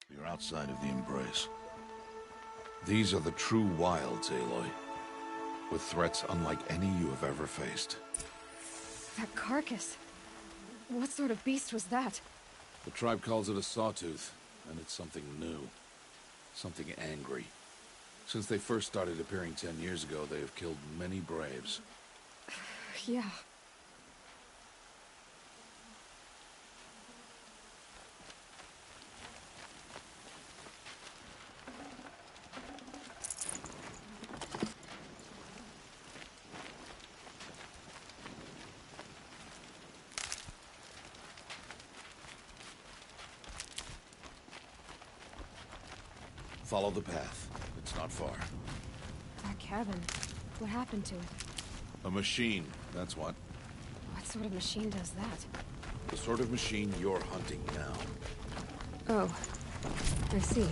You're outside of the embrace. These are the true wilds, Aloy. With threats unlike any you have ever faced. That carcass. What sort of beast was that? The tribe calls it a sawtooth, and it's something new. Something angry. Since they first started appearing 10 years ago, they have killed many braves. Yeah. Follow the path. It's not far. That cabin. What happened to it? A machine, that's what. What sort of machine does that? The sort of machine you're hunting now. Oh. I see.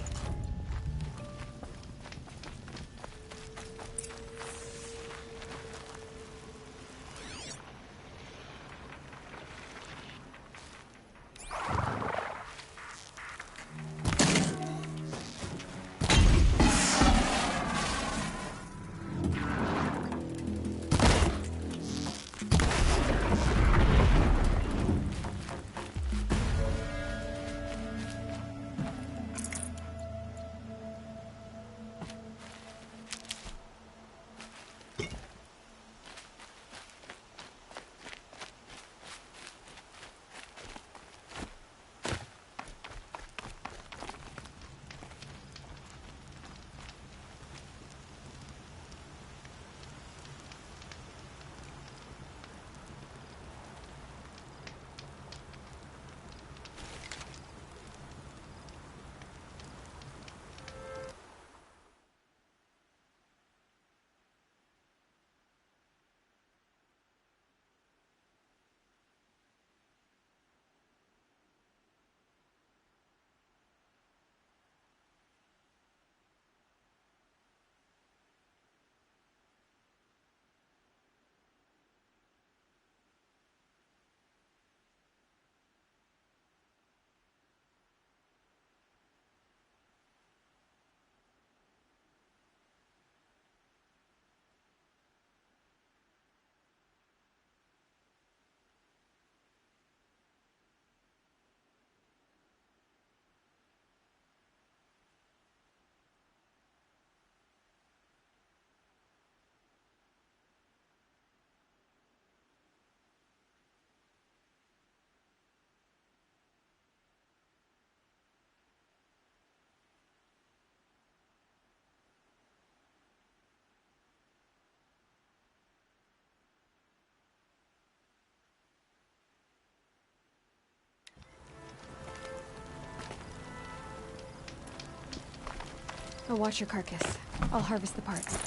I'll watch your carcass. I'll harvest the parts.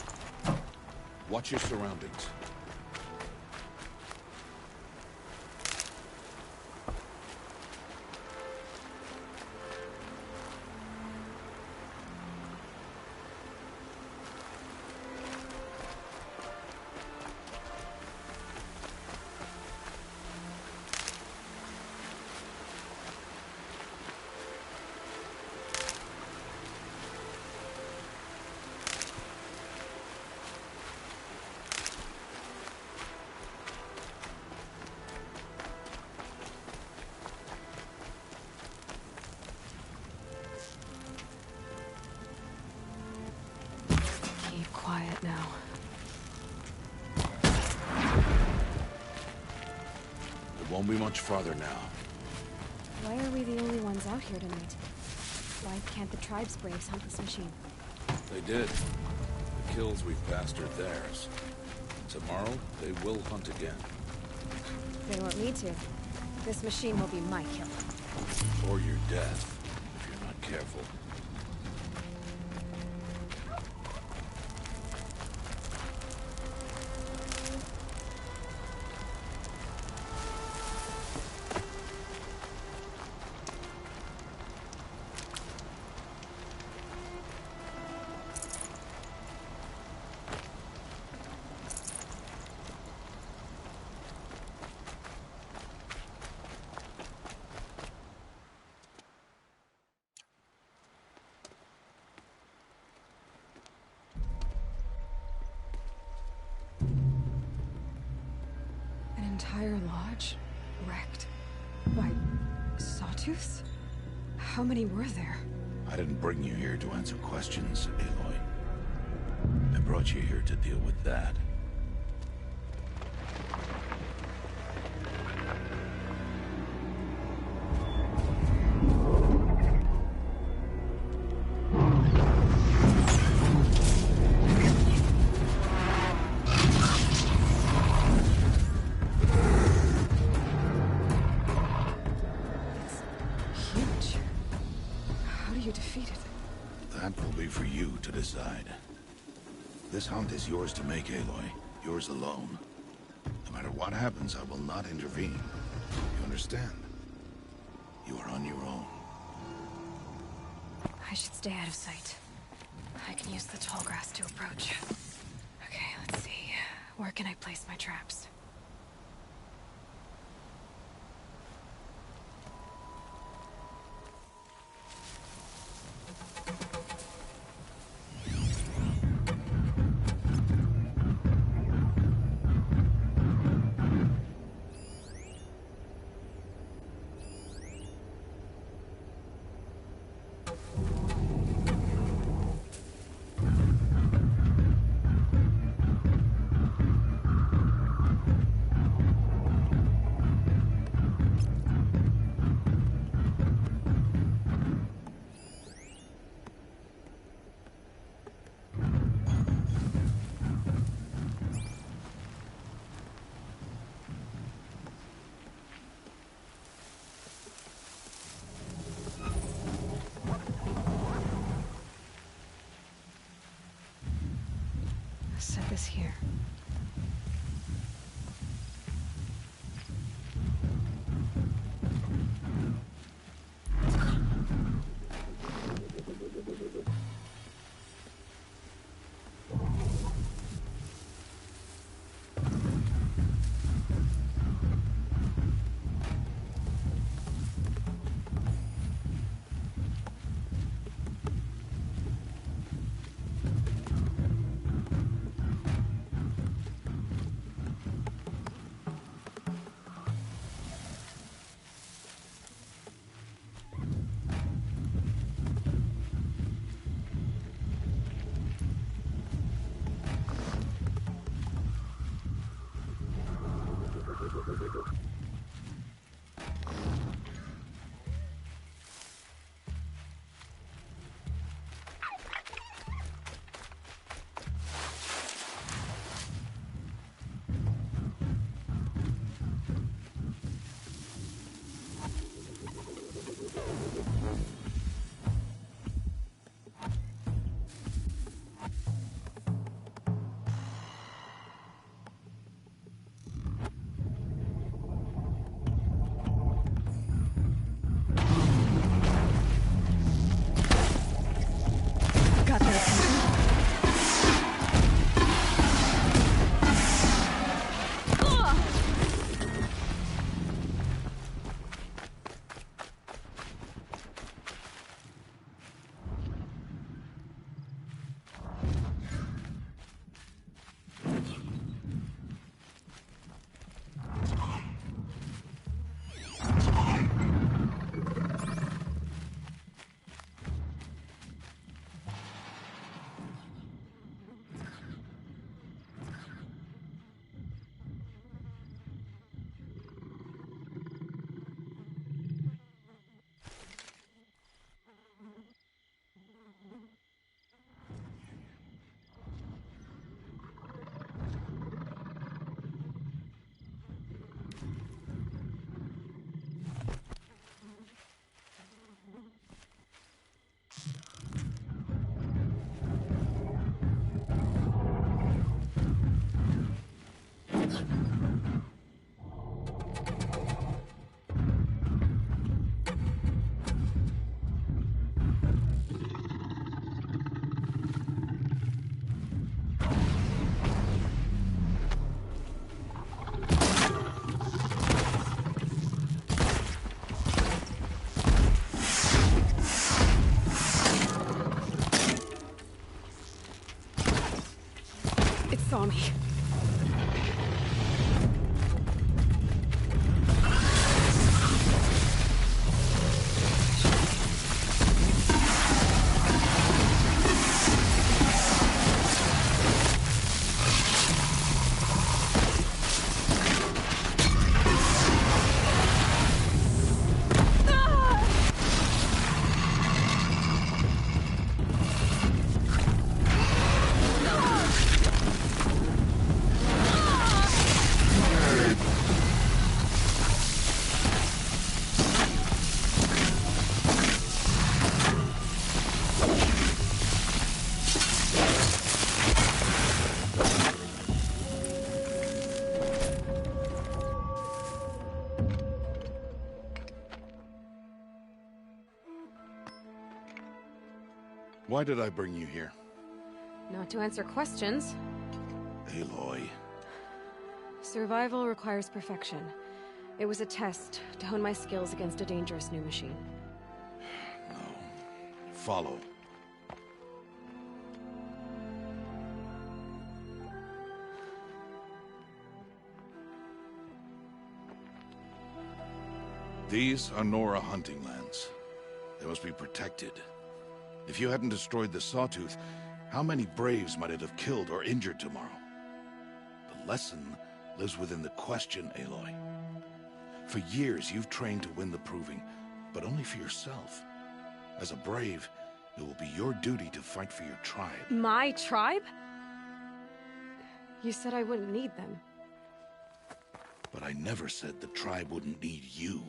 Watch your surroundings. Keep quiet now. It won't be much farther now. Why are we the only ones out here tonight? Why can't the tribe's braves hunt this machine? They did. The kills we've passed are theirs. Tomorrow, they will hunt again. They won't need to. This machine will be my kill. Or your death, if you're not careful. entire lodge wrecked by sawtooths? How many were there? I didn't bring you here to answer questions, Aloy. I brought you here to deal with that. This hunt is yours to make, Aloy. Yours alone. No matter what happens, I will not intervene. You understand? You are on your own. I should stay out of sight. I can use the tall grass to approach. Okay, let's see. Where can I place my traps? Set this here. It saw me. Why did I bring you here? Not to answer questions. Aloy. Survival requires perfection. It was a test to hone my skills against a dangerous new machine. No. Follow. These are Nora hunting lands. They must be protected. If you hadn't destroyed the Sawtooth, how many Braves might it have killed or injured tomorrow? The lesson lives within the question, Aloy. For years, you've trained to win the Proving, but only for yourself. As a Brave, it will be your duty to fight for your tribe. My tribe? You said I wouldn't need them. But I never said the tribe wouldn't need you.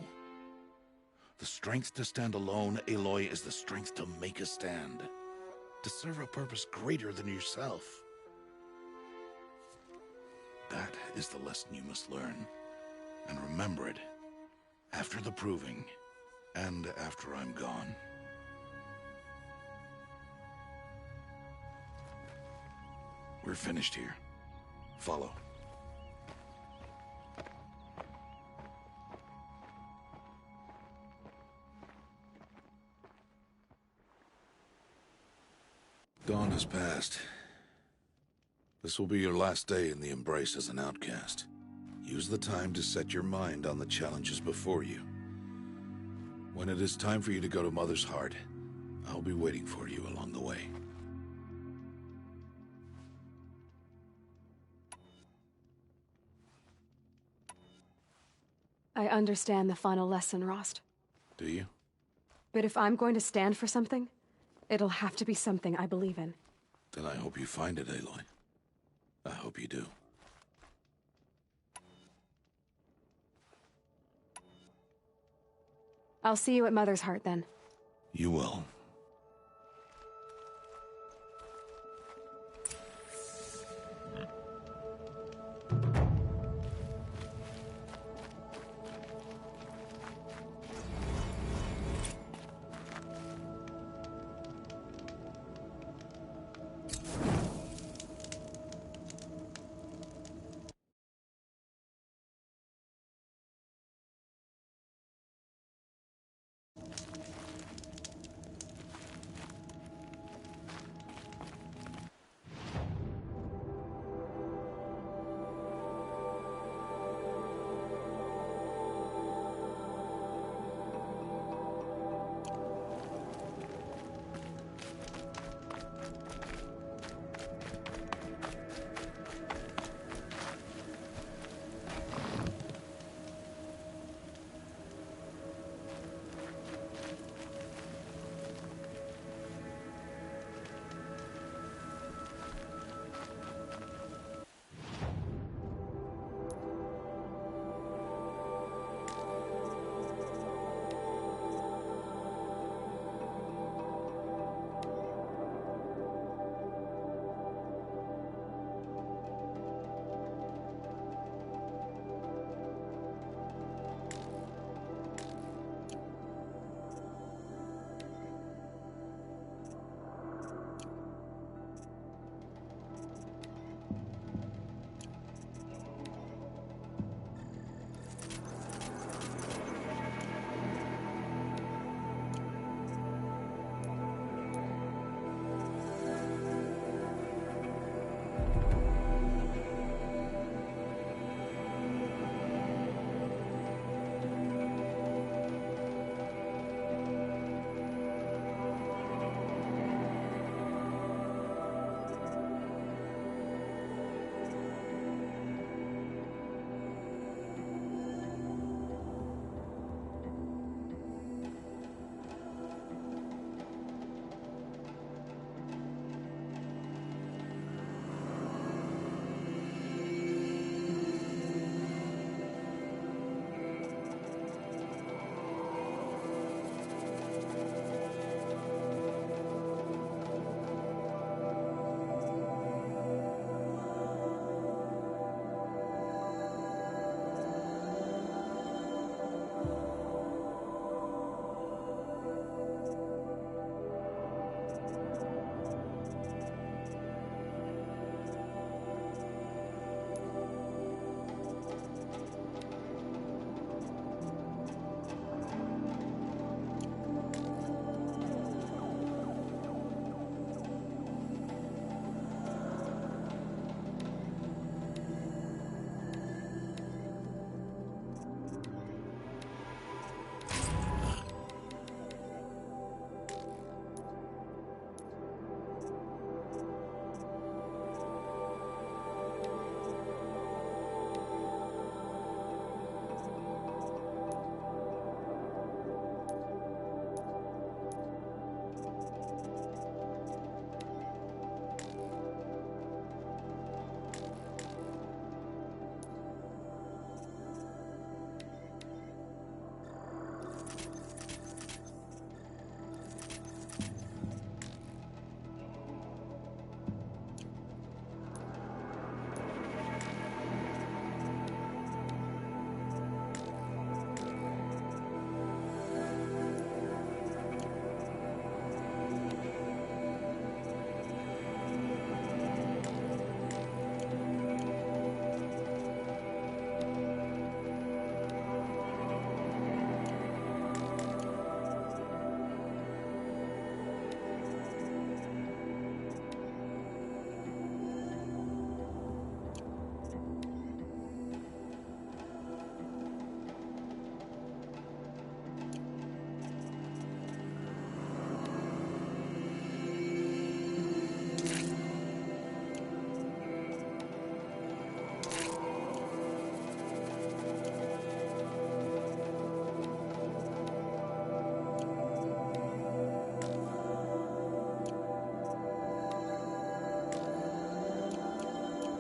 The strength to stand alone, Aloy, is the strength to make a stand. To serve a purpose greater than yourself. That is the lesson you must learn. And remember it. After the Proving. And after I'm gone. We're finished here. Follow. Dawn has passed. This will be your last day in the Embrace as an outcast. Use the time to set your mind on the challenges before you. When it is time for you to go to Mother's Heart, I'll be waiting for you along the way. I understand the final lesson, Rost. Do you? But if I'm going to stand for something, it'll have to be something I believe in. Then I hope you find it, Aloy. I hope you do. I'll see you at Mother's Heart, then. You will.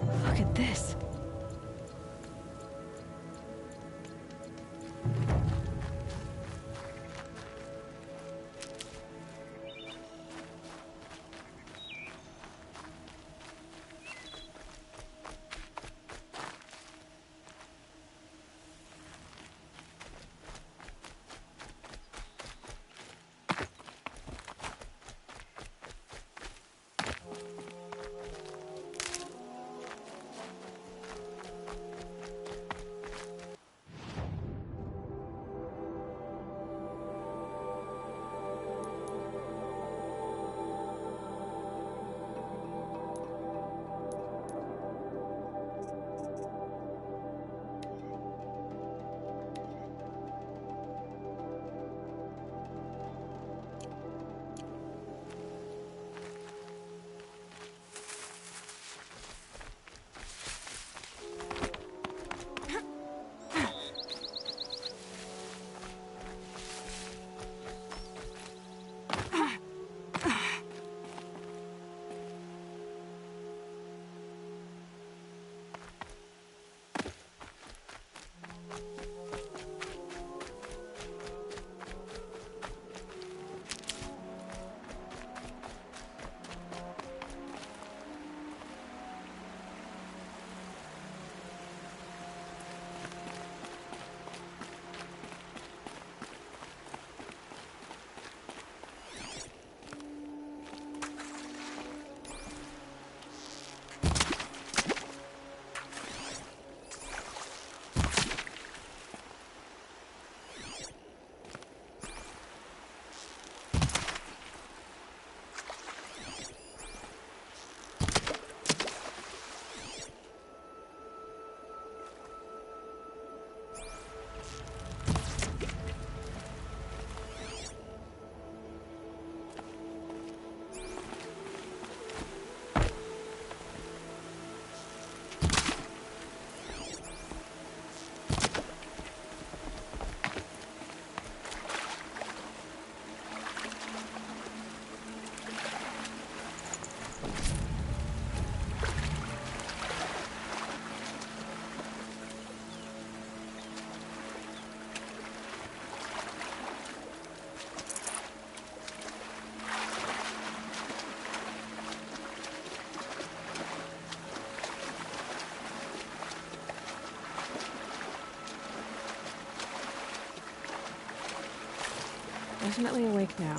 Look at this. Definitely awake now.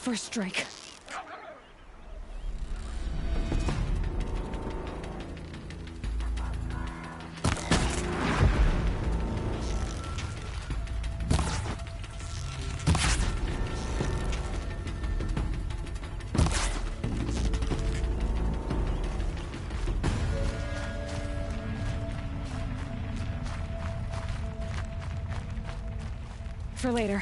First strike. For later.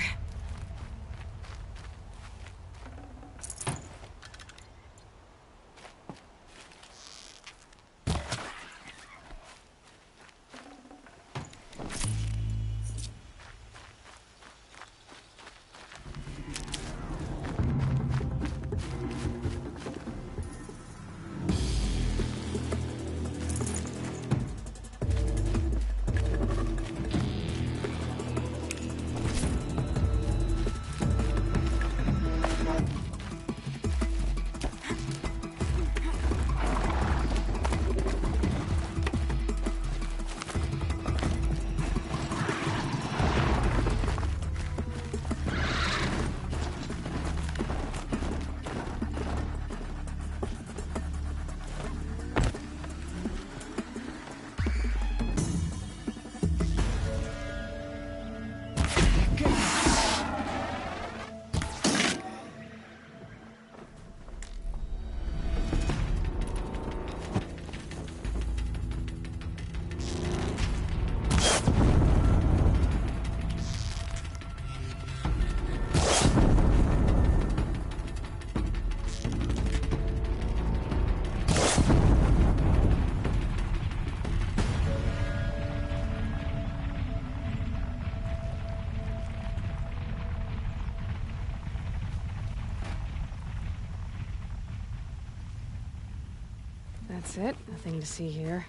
That's it. Nothing to see here.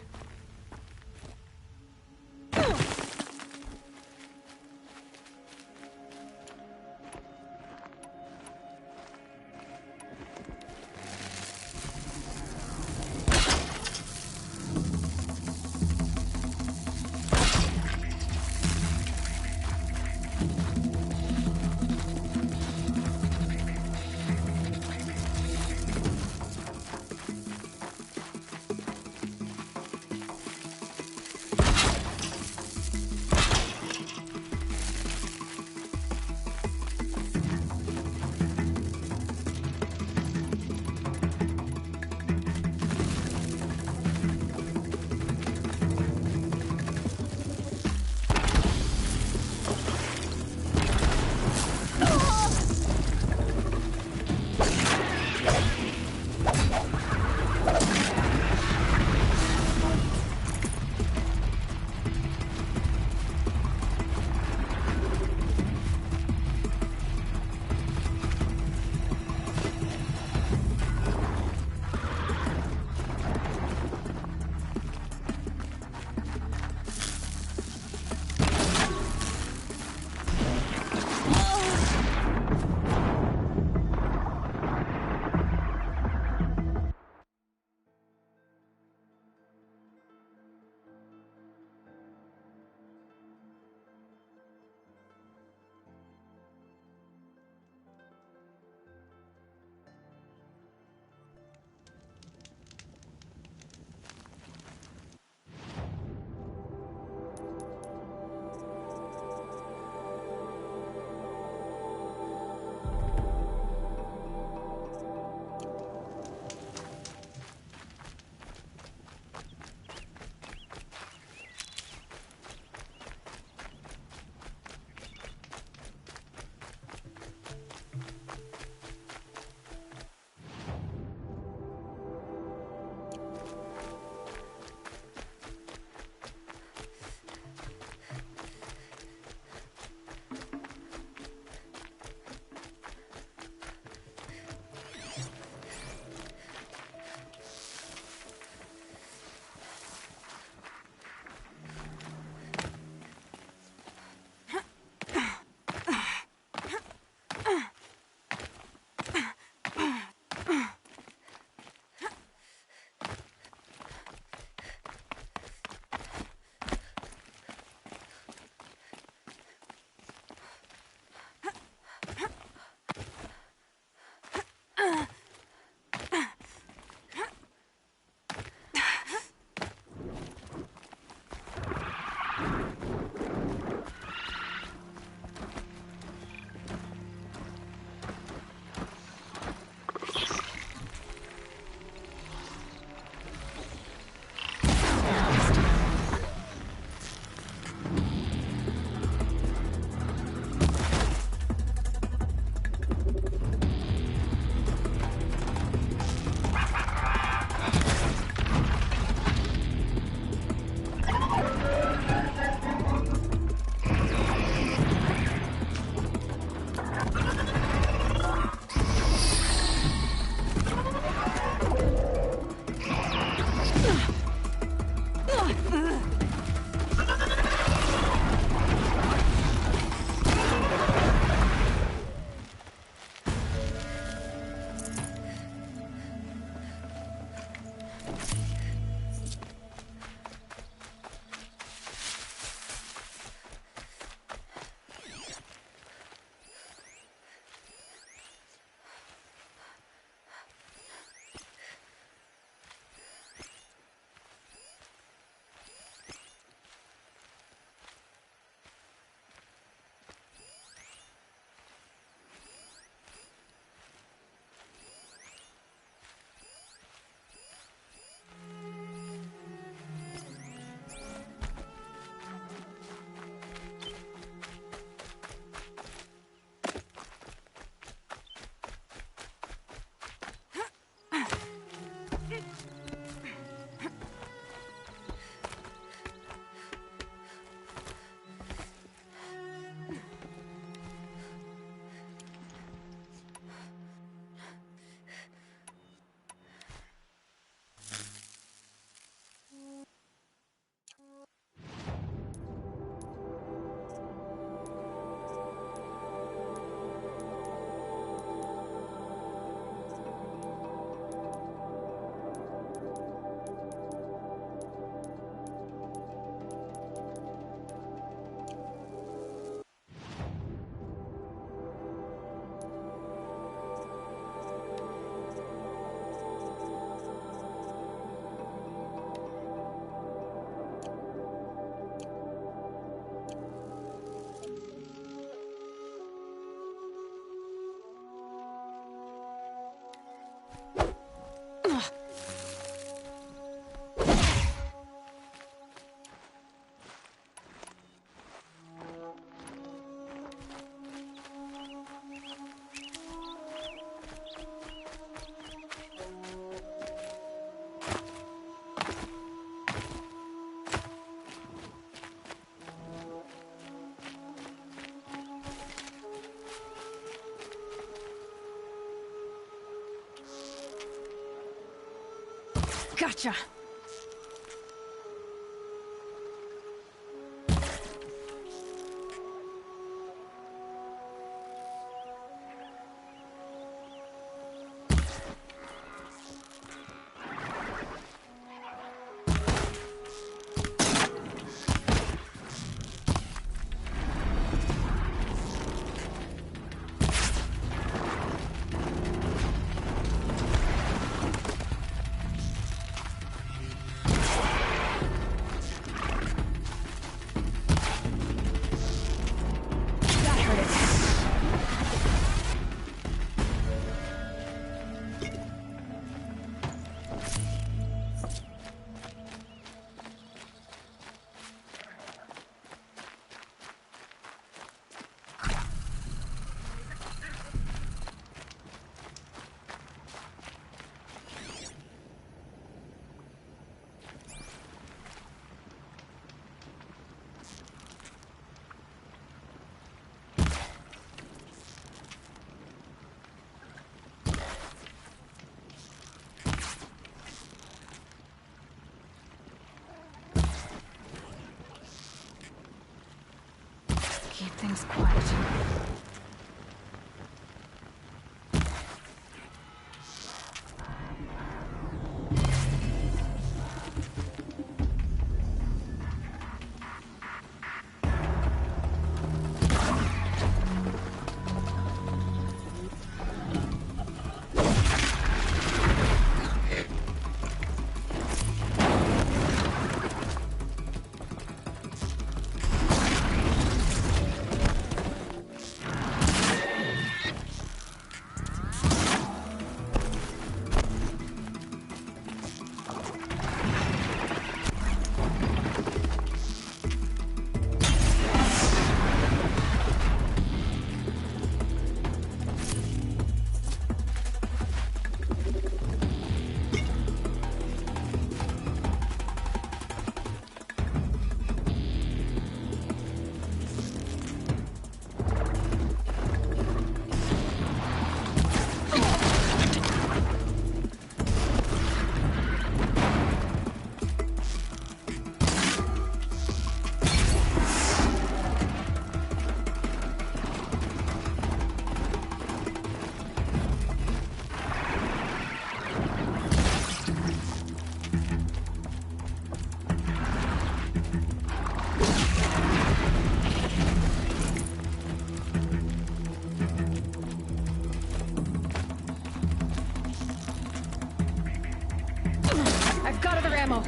Gotcha! Keep things quiet. I've got other ammo.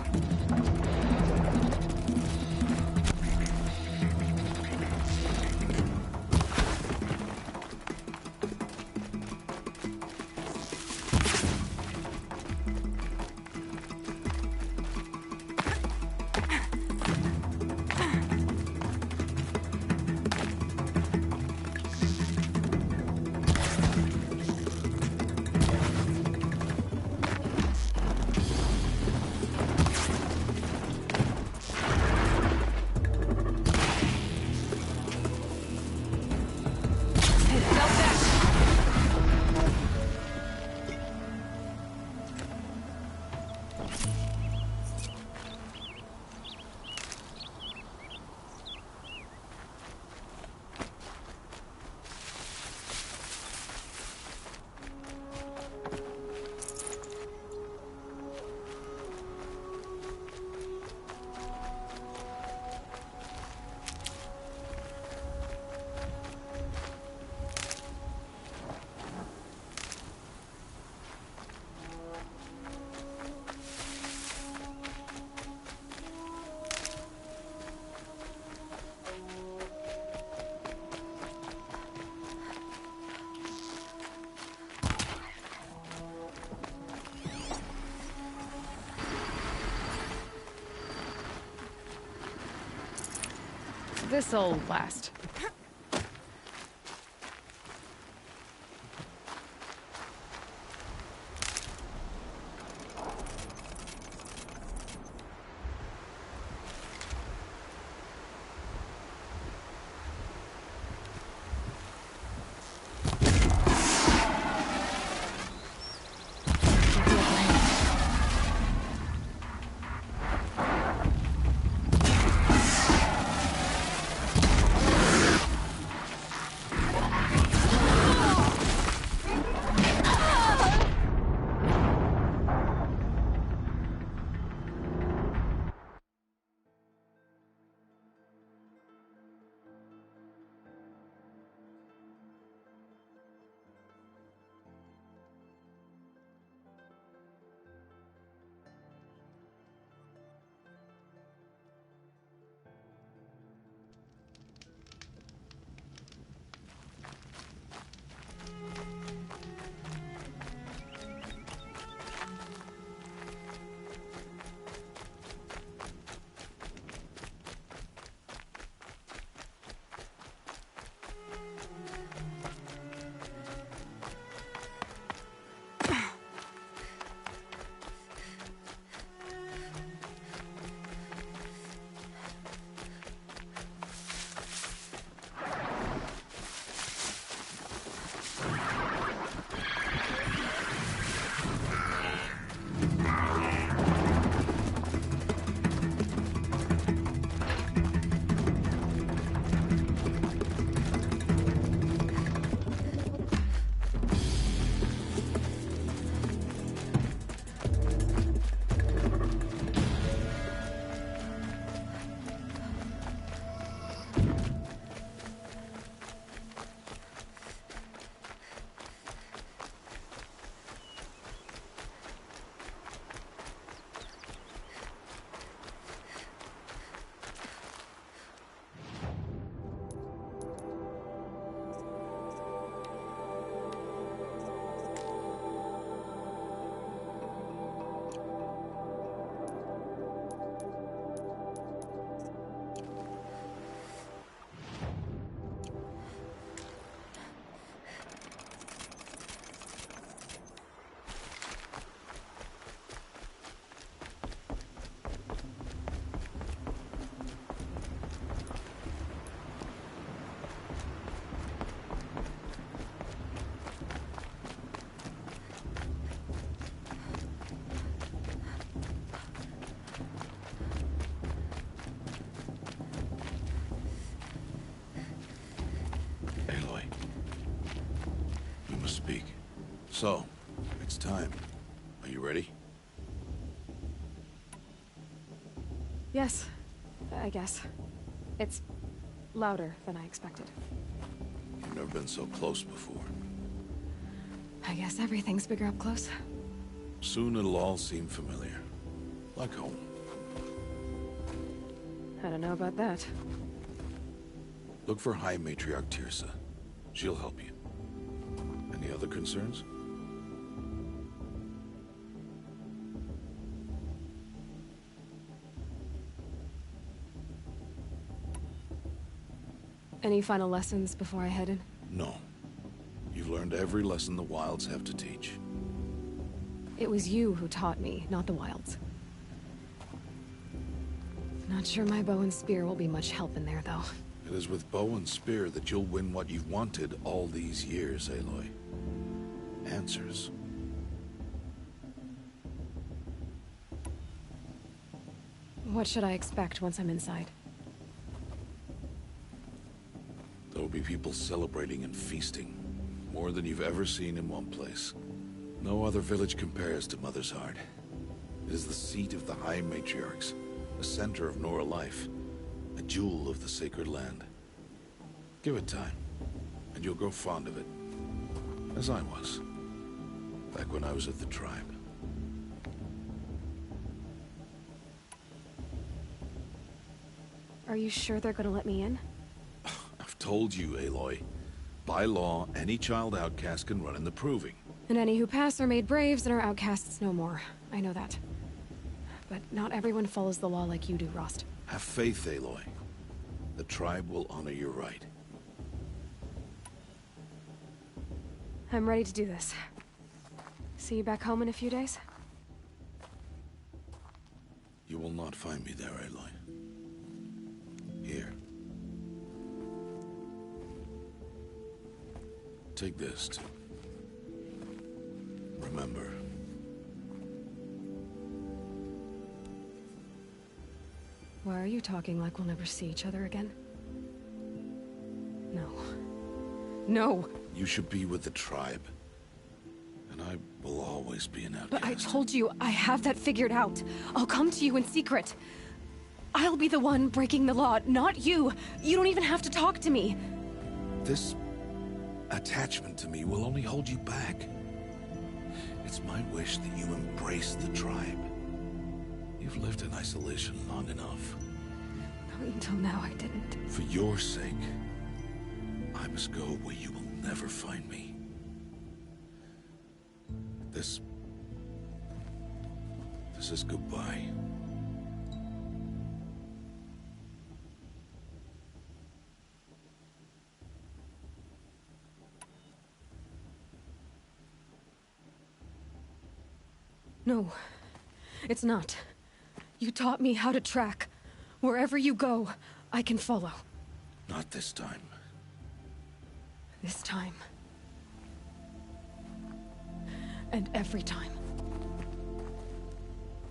This'll last. Aloy. We must speak. So, it's time. Are you ready? Yes, I guess. It's louder than I expected. You've never been so close before. I guess everything's bigger up close. Soon it'll all seem familiar. Like home. I don't know about that. Look for High Matriarch Tirsa. She'll help you. Any other concerns? Any final lessons before I head in? No. You've learned every lesson the Wilds have to teach. It was you who taught me, not the Wilds. Not sure my bow and spear will be much help in there, though. It is with bow and spear that you'll win what you've wanted all these years, Aloy. Answers. What should I expect once I'm inside? There will be people celebrating and feasting. More than you've ever seen in one place. No other village compares to Mother's Heart. It is the seat of the High Matriarchs, the center of Nora life, a jewel of the sacred land. Give it time, and you'll grow fond of it. As I was, back when I was at the tribe. Are you sure they're gonna let me in? I've told you, Aloy. By law, any child outcast can run in the Proving. And any who pass are made braves and are outcasts no more. I know that. But not everyone follows the law like you do, Rost. Have faith, Aloy. The tribe will honor your right. I'm ready to do this. See you back home in a few days? You will not find me there, Aloy. Here. Take this to remember. Why are you talking like we'll never see each other again? No. No! You should be with the tribe. And I will always be an outcast. But I told you, I have that figured out. I'll come to you in secret. I'll be the one breaking the law, not you. You don't even have to talk to me. This attachment to me will only hold you back. It's my wish that you embrace the tribe. You've lived in isolation long enough. Until now, I didn't. For your sake, I must go where you will never find me. This is goodbye. No, it's not. You taught me how to track. Wherever you go, I can follow. Not this time. This time. And every time.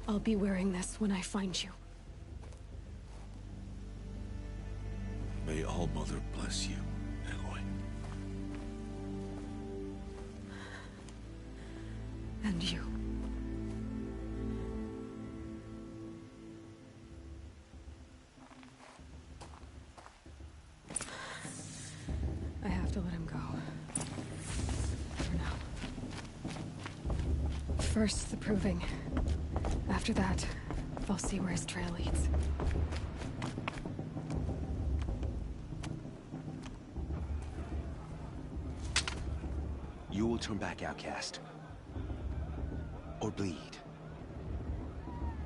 I'll be wearing this when I find you. May All-Mother bless you, Aloy. And you. I have to let him go. For now. First, the Proving. After that, I'll see where his trail leads. You will turn back, outcast. Or bleed.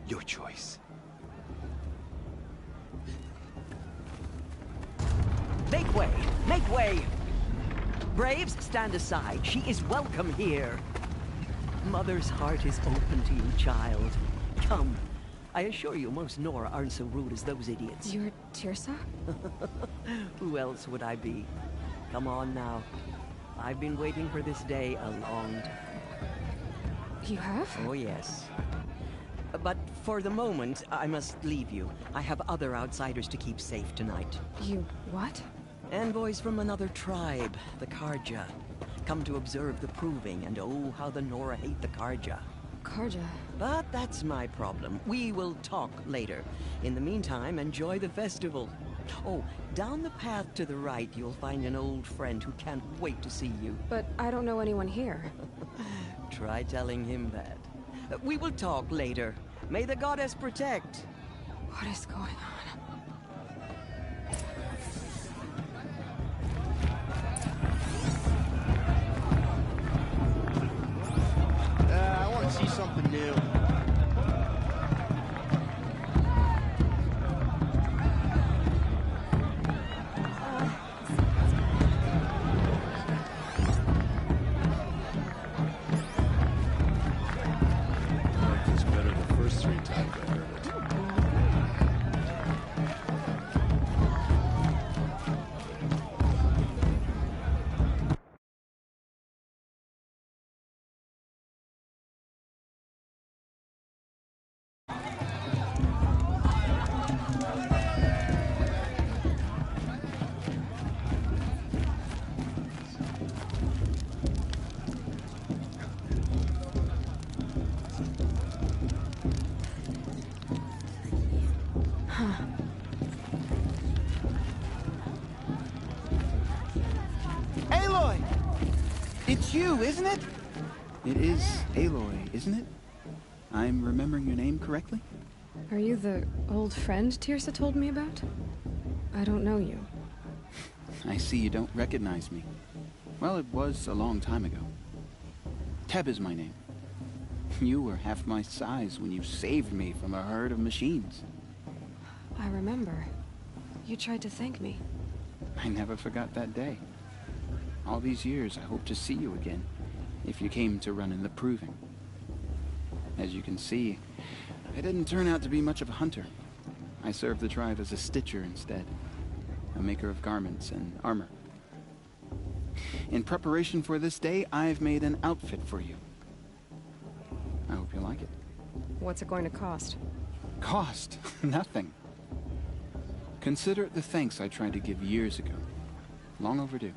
Your choice. Make way! Make way! Braves, stand aside. She is welcome here. Mother's heart is open to you, child. Come. I assure you, most Nora aren't so rude as those idiots. You're Tirsa? Who else would I be? Come on now. I've been waiting for this day a long time. You have? Oh, yes. But for the moment, I must leave you. I have other outsiders to keep safe tonight. You what? Envoys from another tribe, the Karja. Come to observe the proving, and oh, how the Nora hate the Karja. Karja. But that's my problem. We will talk later. In the meantime, enjoy the festival. Oh, down the path to the right, you'll find an old friend who can't wait to see you. But I don't know anyone here. Try telling him that. We will talk later. May the goddess protect. What is going on? I want to see something new. It's better the first 3 times I heard it. Aloy! It's you, isn't it? It is Aloy, isn't it? I'm remembering your name correctly? Are you the old friend Tirsa told me about? I don't know you. I see you don't recognize me. Well, it was a long time ago. Teb is my name. You were half my size when you saved me from a herd of machines. I remember. You tried to thank me. I never forgot that day. All these years, I hope to see you again, if you came to run in the proving. As you can see, I didn't turn out to be much of a hunter. I served the tribe as a stitcher instead, a maker of garments and armor. In preparation for this day, I've made an outfit for you. I hope you like it. What's it going to cost? Cost? Nothing. Consider it the thanks I tried to give years ago. Long overdue.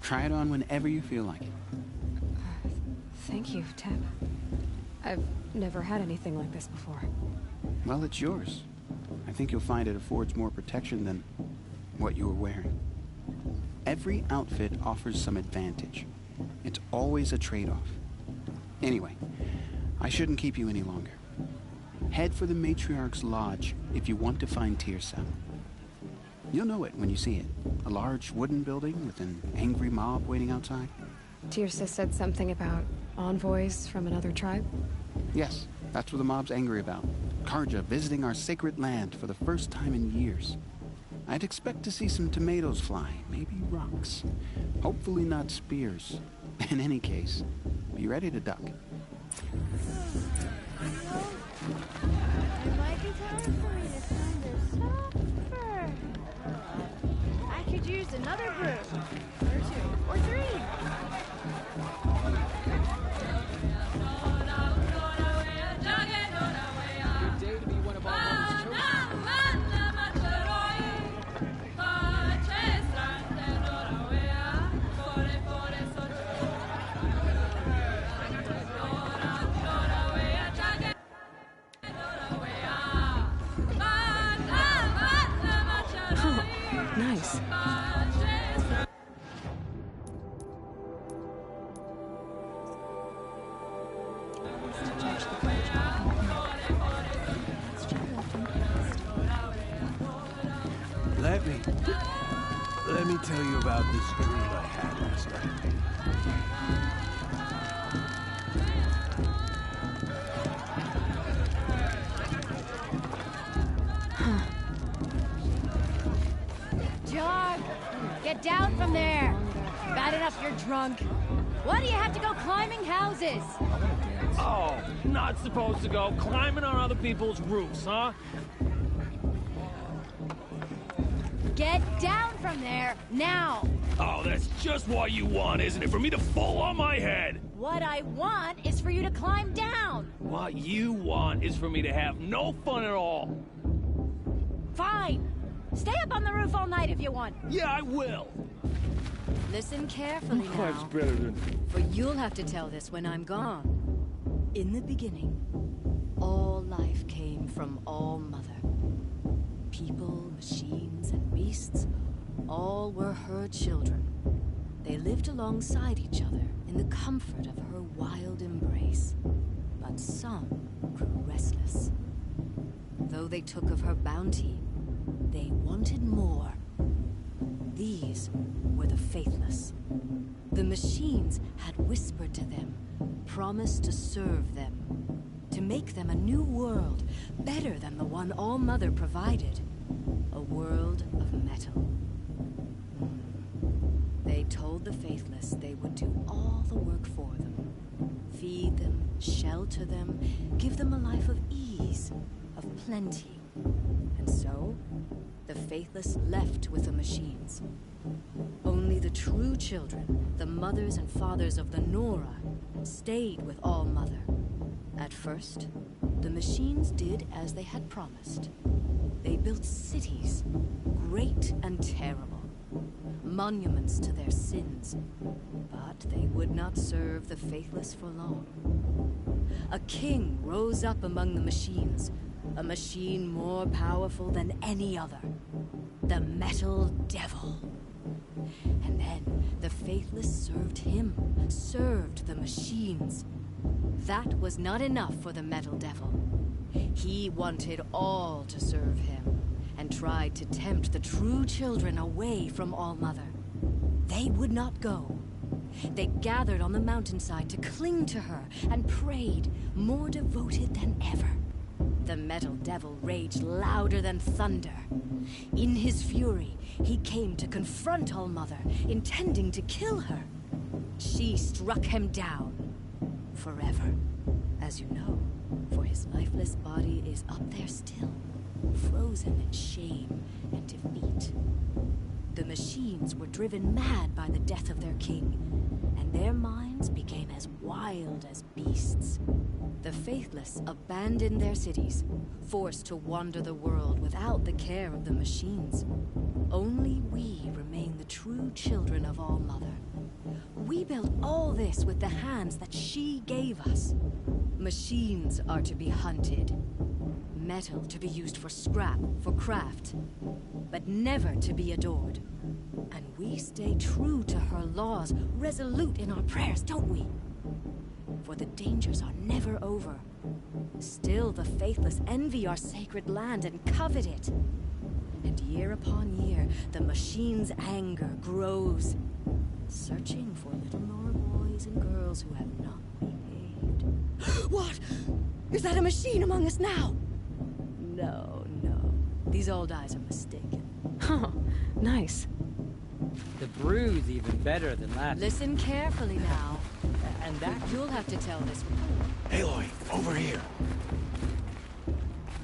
Try it on whenever you feel like it. Thank you, Teb. I've never had anything like this before. Well, it's yours. I think you'll find it affords more protection than what you were wearing. Every outfit offers some advantage. It's always a trade-off. Anyway, I shouldn't keep you any longer. Head for the Matriarch's Lodge if you want to find Tirsa. You'll know it when you see it. A large wooden building with an angry mob waiting outside. Tirsa said something about envoys from another tribe? Yes, that's what the mob's angry about. Karja visiting our sacred land for the first time in years. I'd expect to see some tomatoes fly, maybe rocks. Hopefully not spears. In any case, be ready to duck. It might be time for me to find a suffer. I could use another brew. Or two. Or three. Good day to be one of our most chosen. Nice. Let me tell you about this dream I had last night. John, get down from there. Bad enough you're drunk. Why do you have to go climbing houses? Oh, not supposed to go climbing on other people's roofs, huh? Get down from there, now! Oh, that's just what you want, isn't it? For me to fall on my head! What I want is for you to climb down! What you want is for me to have no fun at all. Fine! Stay up on the roof all night if you want. Yeah, I will. Listen carefully Climb's now, better than... for you'll have to tell this when I'm gone. In the beginning, all life came from All Mother. People, machines, and beasts, all were her children. They lived alongside each other in the comfort of her wild embrace. But some grew restless. Though they took of her bounty, they wanted more. These were the faithless. The machines had whispered to them, promised to serve them, to make them a new world, better than the one All Mother provided. A world of metal. They told the faithless they would do all the work for them. Feed them, shelter them, give them a life of ease, of plenty. And so, the faithless left with the machines. Only the true children, the mothers and fathers of the Nora, stayed with All Mother. At first, the machines did as they had promised. They built cities, great and terrible, monuments to their sins. But they would not serve the faithless for long. A king rose up among the machines, a machine more powerful than any other. The Metal Devil. And then the faithless served him, served the machines. That was not enough for the Metal Devil. He wanted all to serve him, and tried to tempt the true children away from All Mother. They would not go. They gathered on the mountainside to cling to her, and prayed, more devoted than ever. The Metal Devil raged louder than thunder. In his fury, he came to confront All Mother, intending to kill her. She struck him down. Forever, as you know, for his lifeless body is up there still, frozen in shame and defeat. The machines were driven mad by the death of their king, and their minds became as wild as beasts. The faithless abandoned their cities, forced to wander the world without the care of the machines. Only we remain the true children of All Mother. We built all this with the hands that she gave us. Machines are to be hunted. Metal to be used for scrap, for craft. But never to be adored. And we stay true to her laws, resolute in our prayers, don't we? For the dangers are never over. Still, the faithless envy our sacred land and covet it. And year upon year, the machine's anger grows, searching for little Nora boys and girls who have not behaved. What? Is that a machine among us now? No, no. These old eyes are mistaken. Huh. Nice. The brew's even better than last. Listen carefully now. And that You'll have to tell this. Aloy, over here.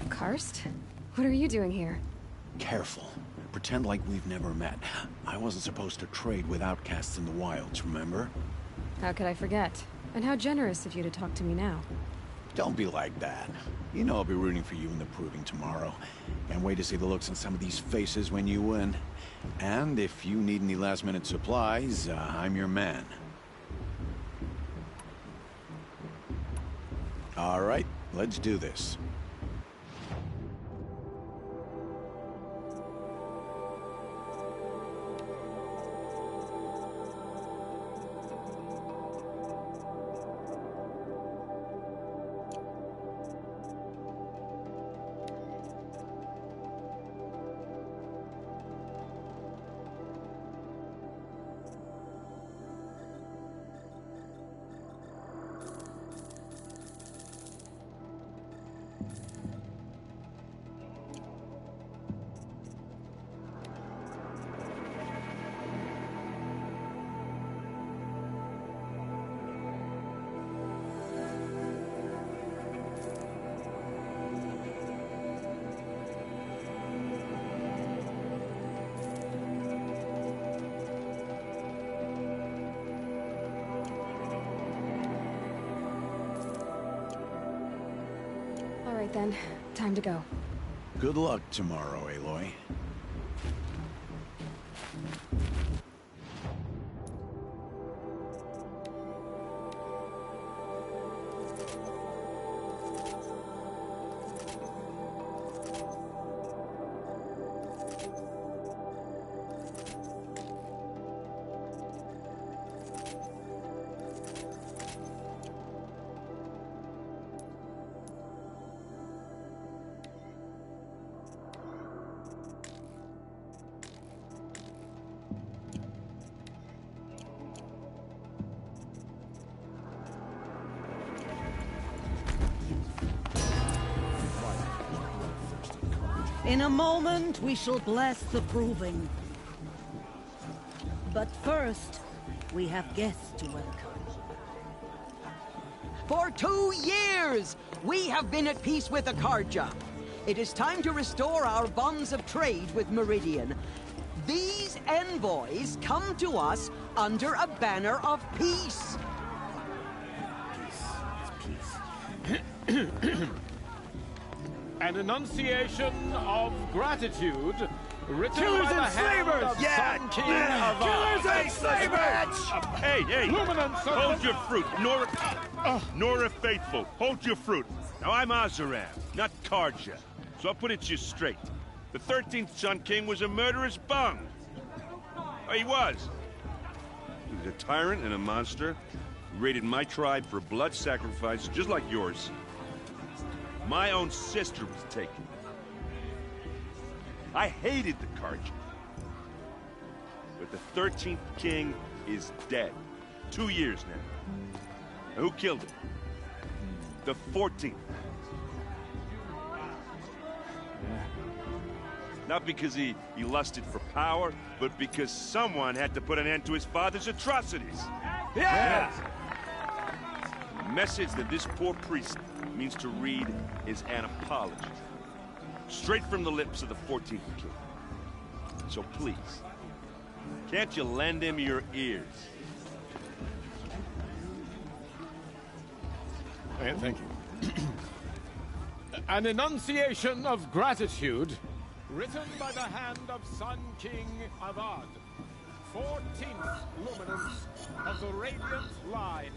Karst? What are you doing here? Careful. Pretend like we've never met. I wasn't supposed to trade with outcasts in the wilds, remember? How could I forget? And how generous of you to talk to me now. Don't be like that. You know I'll be rooting for you in the proving tomorrow. Can't wait to see the looks on some of these faces when you win. And if you need any last-minute supplies, I'm your man. All right, let's do this. All right then, time to go. Good luck tomorrow, Aloy. In a moment, we shall bless the proving. But first, we have guests to welcome. For 2 years, we have been at peace with Akarja. It is time to restore our bonds of trade with Meridian. These envoys come to us under a banner of peace. An enunciation of gratitude written Killers by the and hand slavers! of Yeah! Sun King of Killers and slavers! Hey! Luminance of Hold your fruit, Nora Faithful. Hold your fruit. Now I'm Azaram, not Karja, so I'll put it to you straight. The 13th Sun King was a murderous bung. Oh, he was. He was a tyrant and a monster. He raided my tribe for blood sacrifice, just like yours. My own sister was taken. I hated the Karja. But the 13th king is dead. 2 years now. And who killed him? The 14th. Not because he lusted for power, but because someone had to put an end to his father's atrocities. Yeah! The message that this poor priest means to read is an apology. Straight from the lips of the 14th king. So please, can't you lend him your ears? Thank you. An enunciation of gratitude written by the hand of Sun King Avad, 14th luminance of the Radiant Line.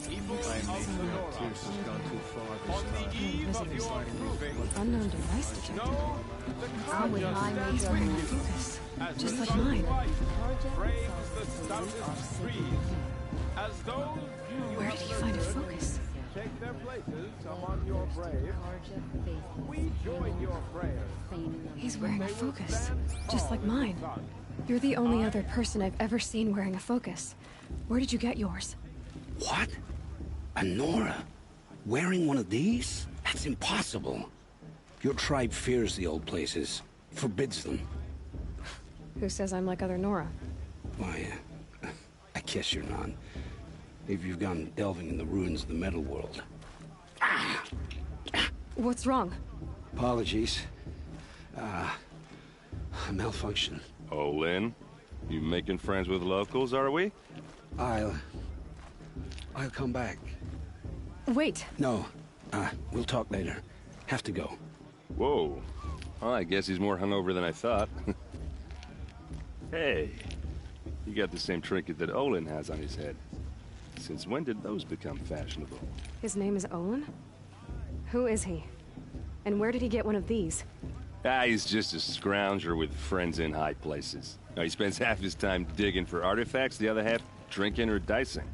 People of the Nora, on the eve of your proving, Unknown device detected. know the I'll wait Karja He's wearing a stands focus, as just the like mine. sunlight frames the stoutest trees. As those Where did he find a focus? take their places among your braves, we join your prayers. He's wearing a focus, just like mine. You're the only other person I've ever seen wearing a focus. Where did you get yours? What? A Nora? Wearing one of these? That's impossible. Your tribe fears the old places, forbids them. Who says I'm like other Nora? Why, I guess you're not. If you've gone delving in the ruins of the metal world. What's wrong? Apologies. A malfunction. Oh, Lynn? You making friends with locals, are we? I'll come back. Wait. No. We'll talk later. Have to go. Whoa. Well, I guess he's more hungover than I thought. Hey, you got the same trinket that Olin has on his head. Since when did those become fashionable? His name is Olin? Who is he? And where did he get one of these? He's just a scrounger with friends in high places. Now, he spends half his time digging for artifacts, the other half drinking or dicing.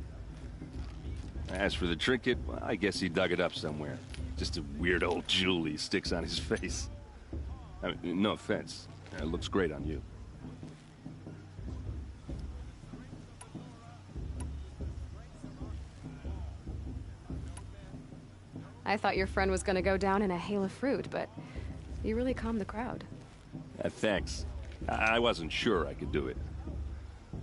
As for the trinket, well, I guess he dug it up somewhere. Just a weird old jewel he sticks on his face. I mean, no offense. It looks great on you. I thought your friend was gonna go down in a hail of fruit, but you really calmed the crowd. Thanks. I wasn't sure I could do it.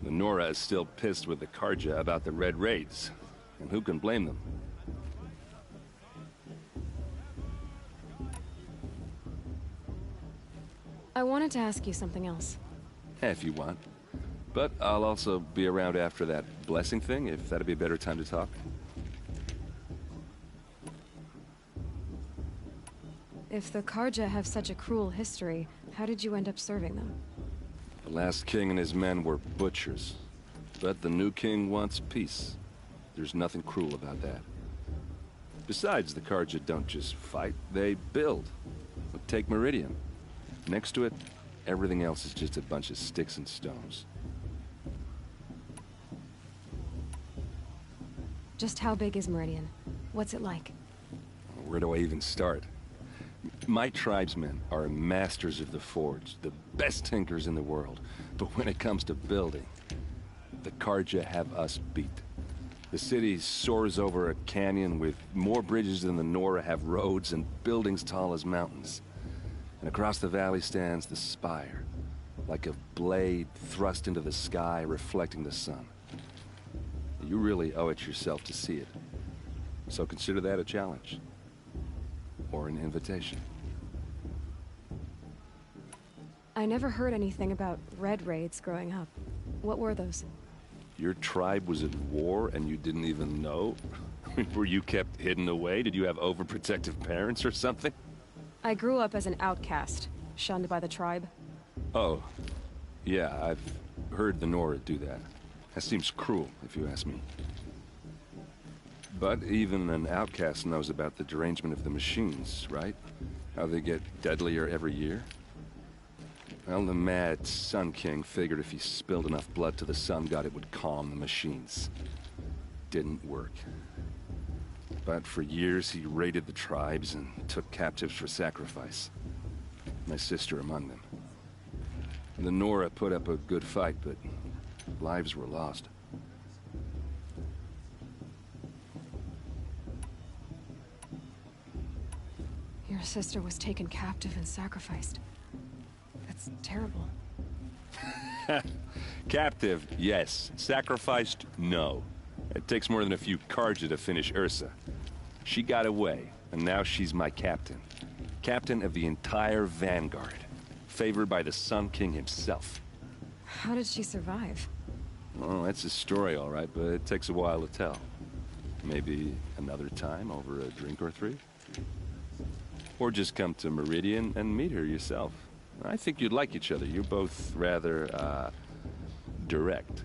The Nora is still pissed with the Karja about the Red Raids, and who can blame them? I wanted to ask you something else. If you want. But I'll also be around after that blessing thing, if that'd be a better time to talk. If the Karja have such a cruel history, how did you end up serving them? The last king and his men were butchers. But the new king wants peace. There's nothing cruel about that. Besides, the Karja don't just fight, they build. Take Meridian. Next to it, everything else is just a bunch of sticks and stones. Just how big is Meridian? What's it like? Where do I even start? My tribesmen are masters of the forge, the best tinkers in the world. But when it comes to building, the Karja have us beat. The city soars over a canyon with more bridges than the Nora have roads and buildings tall as mountains. And across the valley stands the spire, like a blade thrust into the sky reflecting the sun. You really owe it yourself to see it. So consider that a challenge. Or an invitation. I never heard anything about Red Raids growing up. What were those? Your tribe was at war and you didn't even know? Were you kept hidden away? Did you have overprotective parents or something? I grew up as an outcast, shunned by the tribe. Oh, yeah, I've heard the Nora do that. That seems cruel, if you ask me. But even an outcast knows about the derangement of the machines, right? How they get deadlier every year? Well, the mad Sun King figured if he spilled enough blood to the Sun God, it would calm the machines. Didn't work. But for years, he raided the tribes and took captives for sacrifice. My sister among them. The Nora put up a good fight, but lives were lost. Your sister was taken captive and sacrificed. That's terrible. Captive, yes. Sacrificed, no. It takes more than a few Karja to finish Ursa. She got away, and now she's my captain. Captain of the entire Vanguard. Favored by the Sun King himself. How did she survive? Well, that's a story, all right, but it takes a while to tell. Maybe another time over a drink or three? Or just come to Meridian and meet her yourself. I think you'd like each other. You're both rather, direct.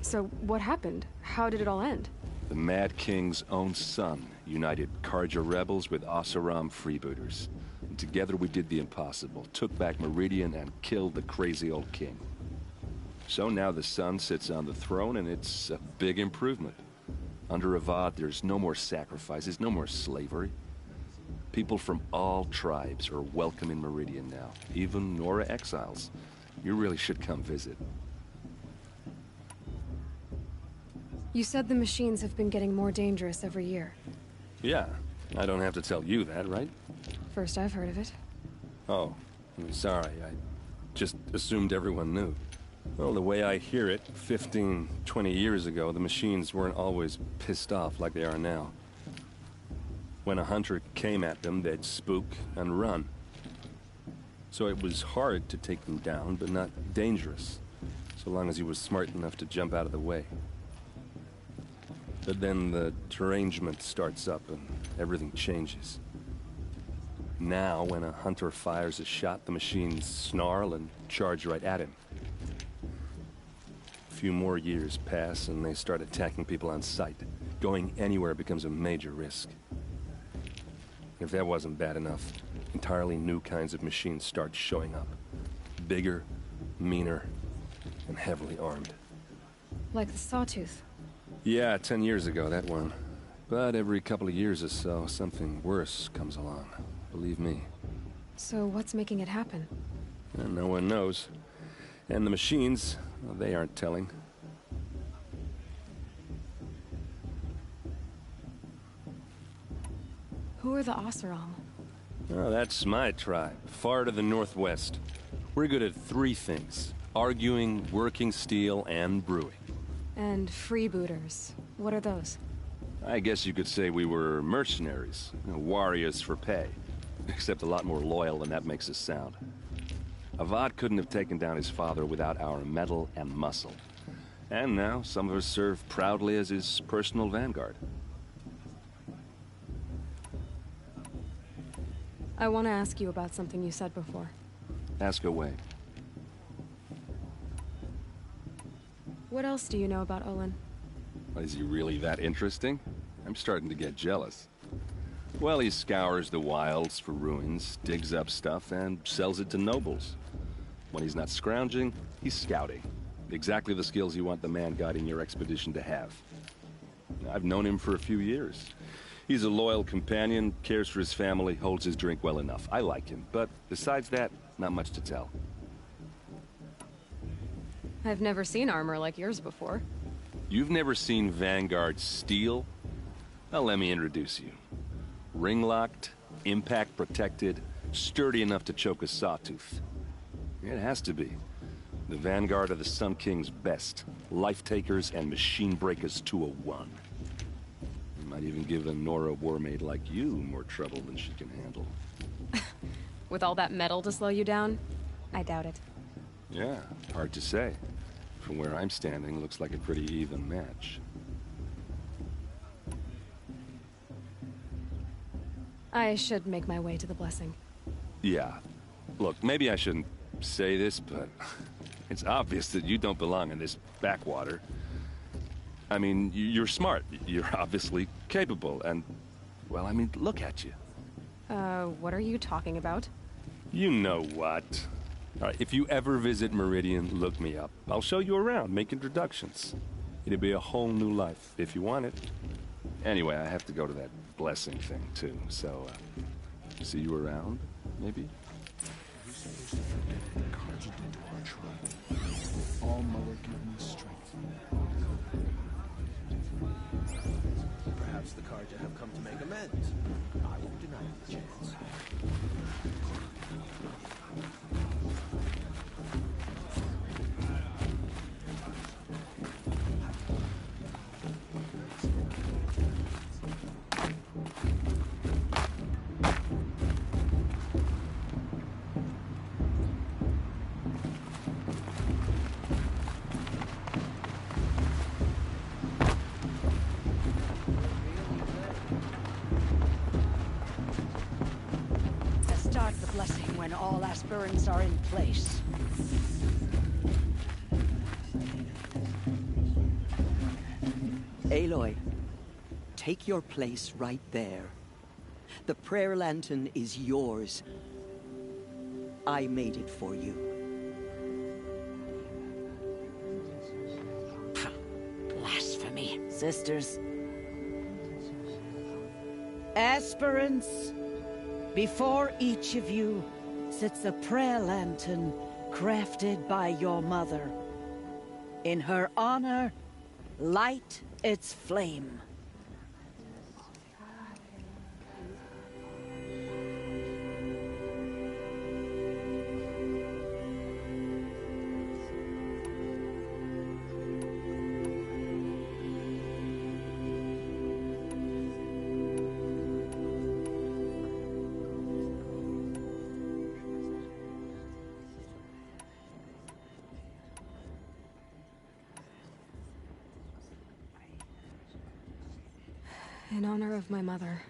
So, what happened? How did it all end? The Mad King's own son united Karja rebels with Oseram freebooters. And together we did the impossible, took back Meridian and killed the crazy old king. So now the sun sits on the throne, and it's a big improvement. Under Avad, there's no more sacrifices, no more slavery. People from all tribes are welcome in Meridian now, even Nora exiles. You really should come visit. You said the machines have been getting more dangerous every year. Yeah, I don't have to tell you that, right? First I've heard of it. Oh, I'm sorry. I just assumed everyone knew. Well, the way I hear it, 15, 20 years ago, the machines weren't always pissed off like they are now. When a hunter came at them, they'd spook and run. So it was hard to take them down, but not dangerous, so long as he was smart enough to jump out of the way. But then the derangement starts up and everything changes. Now, when a hunter fires a shot, the machines snarl and charge right at him. A few more years pass and they start attacking people on sight. Going anywhere becomes a major risk. If that wasn't bad enough, entirely new kinds of machines start showing up. Bigger, meaner, and heavily armed. Like the Sawtooth. Yeah, 10 years ago, that one. But every couple of years or so, something worse comes along. Believe me. So what's making it happen? And no one knows. And the machines, well, they aren't telling. Who are the Oseram? Oh, that's my tribe, far to the northwest. We're good at three things: arguing, working steel, and brewing. And freebooters. What are those? I guess you could say we were mercenaries, warriors for pay. Except a lot more loyal than that makes us sound. Avad couldn't have taken down his father without our metal and muscle. And now, some of us serve proudly as his personal vanguard. I want to ask you about something you said before. Ask away. What else do you know about Olin? Is he really that interesting? I'm starting to get jealous. Well, he scours the wilds for ruins, digs up stuff, and sells it to nobles. When he's not scrounging, he's scouting. Exactly the skills you want the man guiding your expedition to have. I've known him for a few years. He's a loyal companion, cares for his family, holds his drink well enough. I like him, but besides that, not much to tell. I've never seen armor like yours before. You've never seen Vanguard steel? Well, let me introduce you. Ring-locked, impact-protected, sturdy enough to choke a sawtooth. It has to be. The Vanguard are the Sun King's best. Life-takers and machine-breakers to a one. You might even give a Nora warmaid like you more trouble than she can handle. With all that metal to slow you down? I doubt it. Yeah, hard to say. From where I'm standing, looks like a pretty even match. I should make my way to the blessing. Yeah. Look, maybe I shouldn't say this, but it's obvious that you don't belong in this backwater. I mean, you're smart. You're obviously capable, and, well, I mean, look at you. What are you talking about? You know what. All right, if you ever visit Meridian, look me up. I'll show you around, make introductions. It'll be a whole new life, if you want it. Anyway, I have to go to that blessing thing, too, so, see you around, maybe? All Mother give me strength. Perhaps the Karja have come to make amends. I won't deny you the chance. Start the blessing when all aspirants are in place. Aloy, take your place right there. The prayer lantern is yours. I made it for you. Blasphemy. Sisters. Aspirants, before each of you sits a prayer lantern crafted by your mother. In her honor, light its flame. In honor of my mother,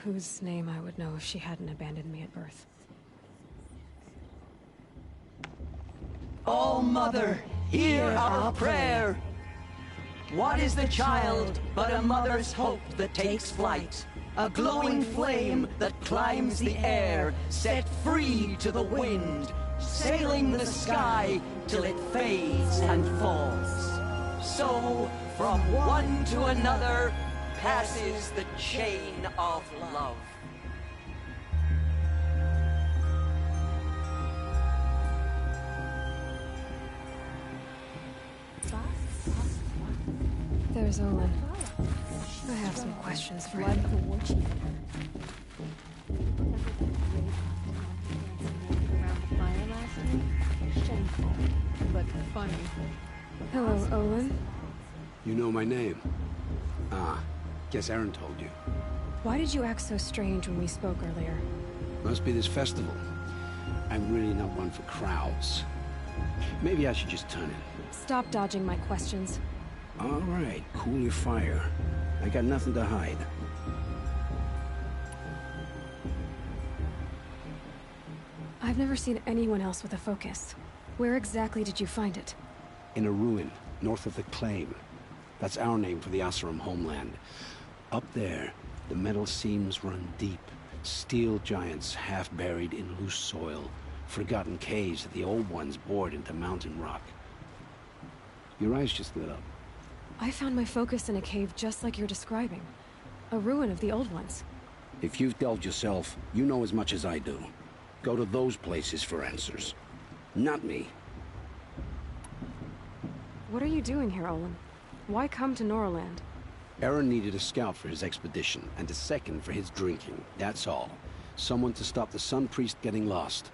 whose name I would know if she hadn't abandoned me at birth. Oh, Mother, hear our prayer. What is the child but a mother's hope that takes flight? A glowing flame that climbs the air, set free to the wind, sailing the sky till it fades and falls. So, from one to another, passes the chain of love. There's Olin. I have some questions for him. But funny. Hello, Olin. You know my name? Ah, guess Aaron told you. Why did you act so strange when we spoke earlier? Must be this festival. I'm really not one for crowds. Maybe I should just turn in. Stop dodging my questions. All right, cool your fire. I got nothing to hide. I've never seen anyone else with a focus. Where exactly did you find it? In a ruin, north of the Claim. That's our name for the Asuram homeland. Up there, the metal seams run deep. Steel giants half buried in loose soil. Forgotten caves that the old ones bored into mountain rock. Your eyes just lit up. I found my focus in a cave just like you're describing. A ruin of the old ones. If you've delved yourself, you know as much as I do. Go to those places for answers. Not me. What are you doing here, Olin? Why come to Norland? Aaron needed a scout for his expedition, and a second for his drinking. That's all. Someone to stop the Sun Priest getting lost.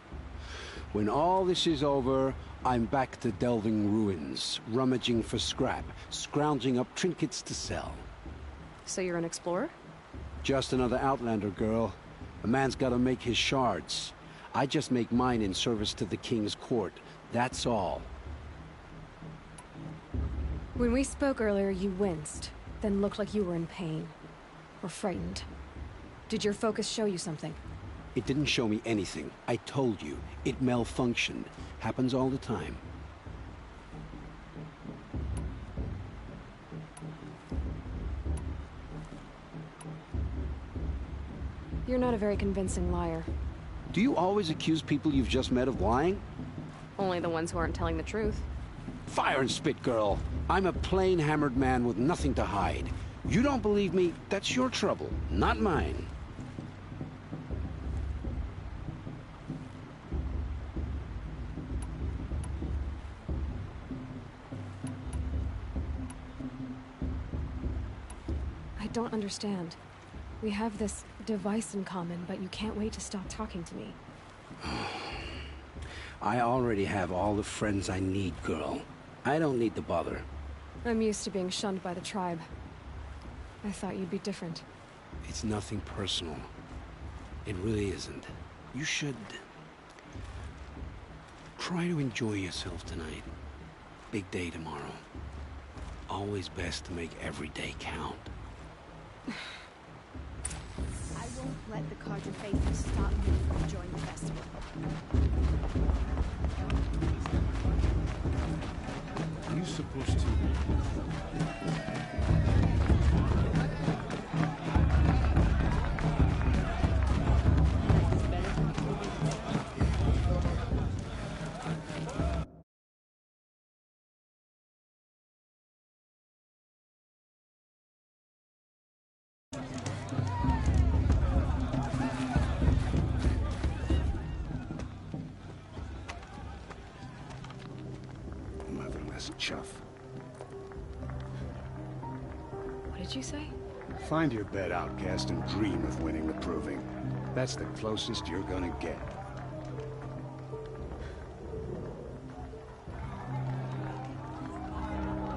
When all this is over, I'm back to delving ruins, rummaging for scrap, scrounging up trinkets to sell. So you're an explorer? Just another Outlander, girl. A man's gotta make his shards. I just make mine in service to the King's court. That's all. When we spoke earlier, you winced, then looked like you were in pain. Or frightened. Did your focus show you something? It didn't show me anything. I told you. It malfunctioned. Happens all the time. You're not a very convincing liar. Do you always accuse people you've just met of lying? Only the ones who aren't telling the truth. Fire and spit, girl. I'm a plain hammered man with nothing to hide. You don't believe me, that's your trouble, not mine. I don't understand. We have this device in common, but you can't wait to stop talking to me. I already have all the friends I need, girl. I don't need to bother. I'm used to being shunned by the tribe. I thought you'd be different. It's nothing personal. It really isn't. You should... try to enjoy yourself tonight. Big day tomorrow. Always best to make every day count. I won't let the Carja faithful stop me from enjoying the festival. Are you supposed to... did you say? Find your bed, outcast, and dream of winning the proving. That's the closest you're gonna get.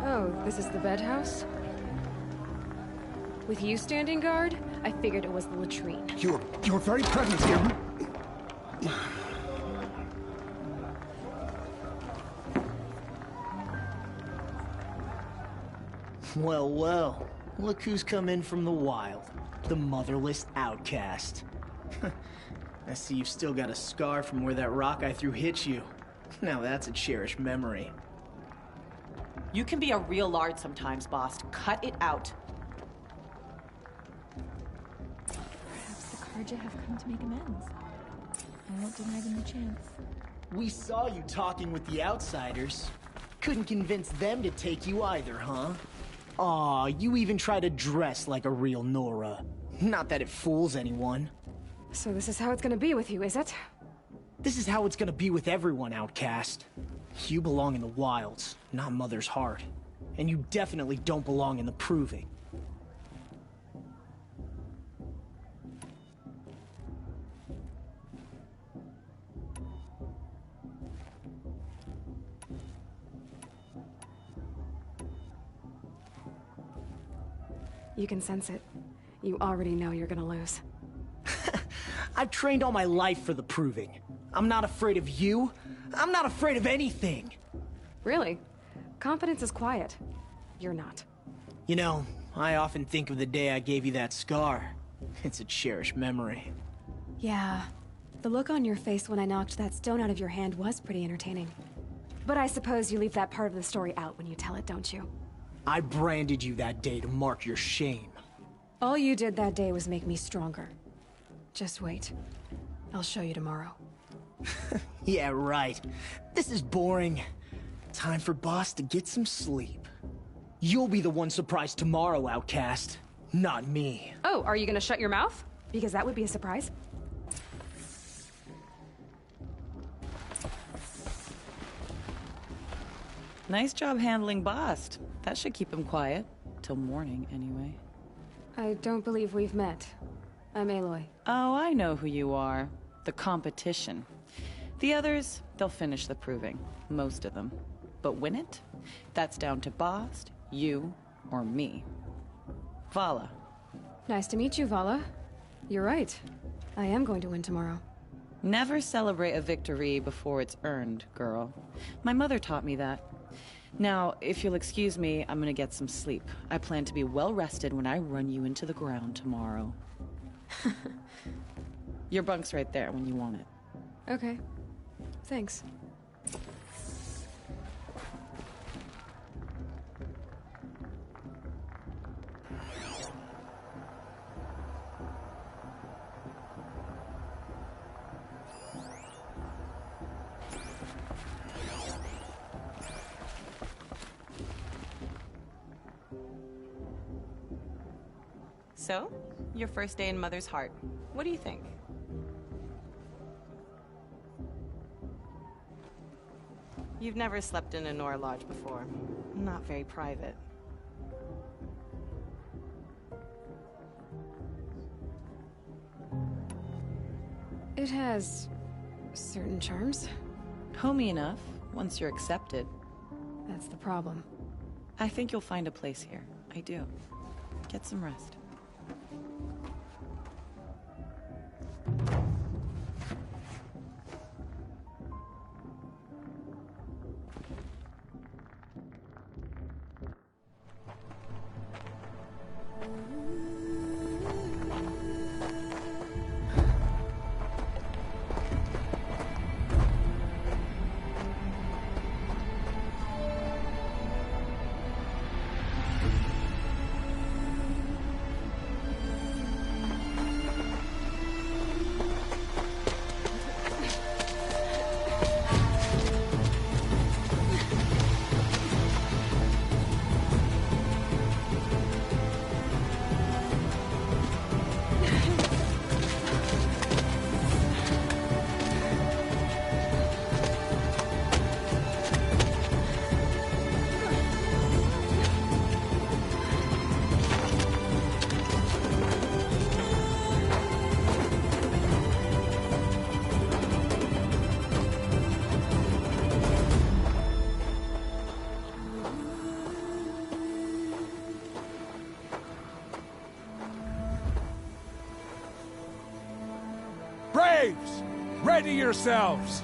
Oh, this is the bed house? With you standing guard, I figured it was the latrine. Your very presence here... Well, well. Look who's come in from the wild. The motherless outcast. I see you've still got a scar from where that rock I threw hit you. Now that's a cherished memory. You can be a real lard sometimes, boss. Cut it out. Perhaps the Karja have come to make amends. I won't deny them the chance. We saw you talking with the outsiders. Couldn't convince them to take you either, huh? Aw, you even try to dress like a real Nora. Not that it fools anyone. So this is how it's gonna be with you, is it? This is how it's gonna be with everyone, outcast. You belong in the wilds, not Mother's Heart. And you definitely don't belong in the Proving. You can sense it. You already know you're gonna lose. I've trained all my life for the Proving. I'm not afraid of you. I'm not afraid of anything. Really? Confidence is quiet. You're not. You know, I often think of the day I gave you that scar. It's a cherished memory. Yeah. The look on your face when I knocked that stone out of your hand was pretty entertaining. But I suppose you leave that part of the story out when you tell it, don't you? I branded you that day to mark your shame. All you did that day was make me stronger. Just wait. I'll show you tomorrow. Yeah, right. This is boring. Time for Boss to get some sleep. You'll be the one surprised tomorrow, outcast. Not me. Oh, are you gonna shut your mouth? Because that would be a surprise. Nice job handling Bast. That should keep him quiet. Till morning, anyway. I don't believe we've met. I'm Aloy. Oh, I know who you are. The competition. The others, they'll finish the proving. Most of them. But win it? That's down to Bast, you, or me. Vala. Nice to meet you, Vala. You're right. I am going to win tomorrow. Never celebrate a victory before it's earned, girl. My mother taught me that. Now, if you'll excuse me, I'm gonna get some sleep. I plan to be well rested when I run you into the ground tomorrow. Your bunk's right there when you want it. Okay. Thanks. So, your first day in Mother's Heart. What do you think? You've never slept in a Nora lodge before. Not very private. It has certain charms. Homey enough, once you're accepted. That's the problem. I think you'll find a place here. I do. Get some rest. Braves! Ready yourselves!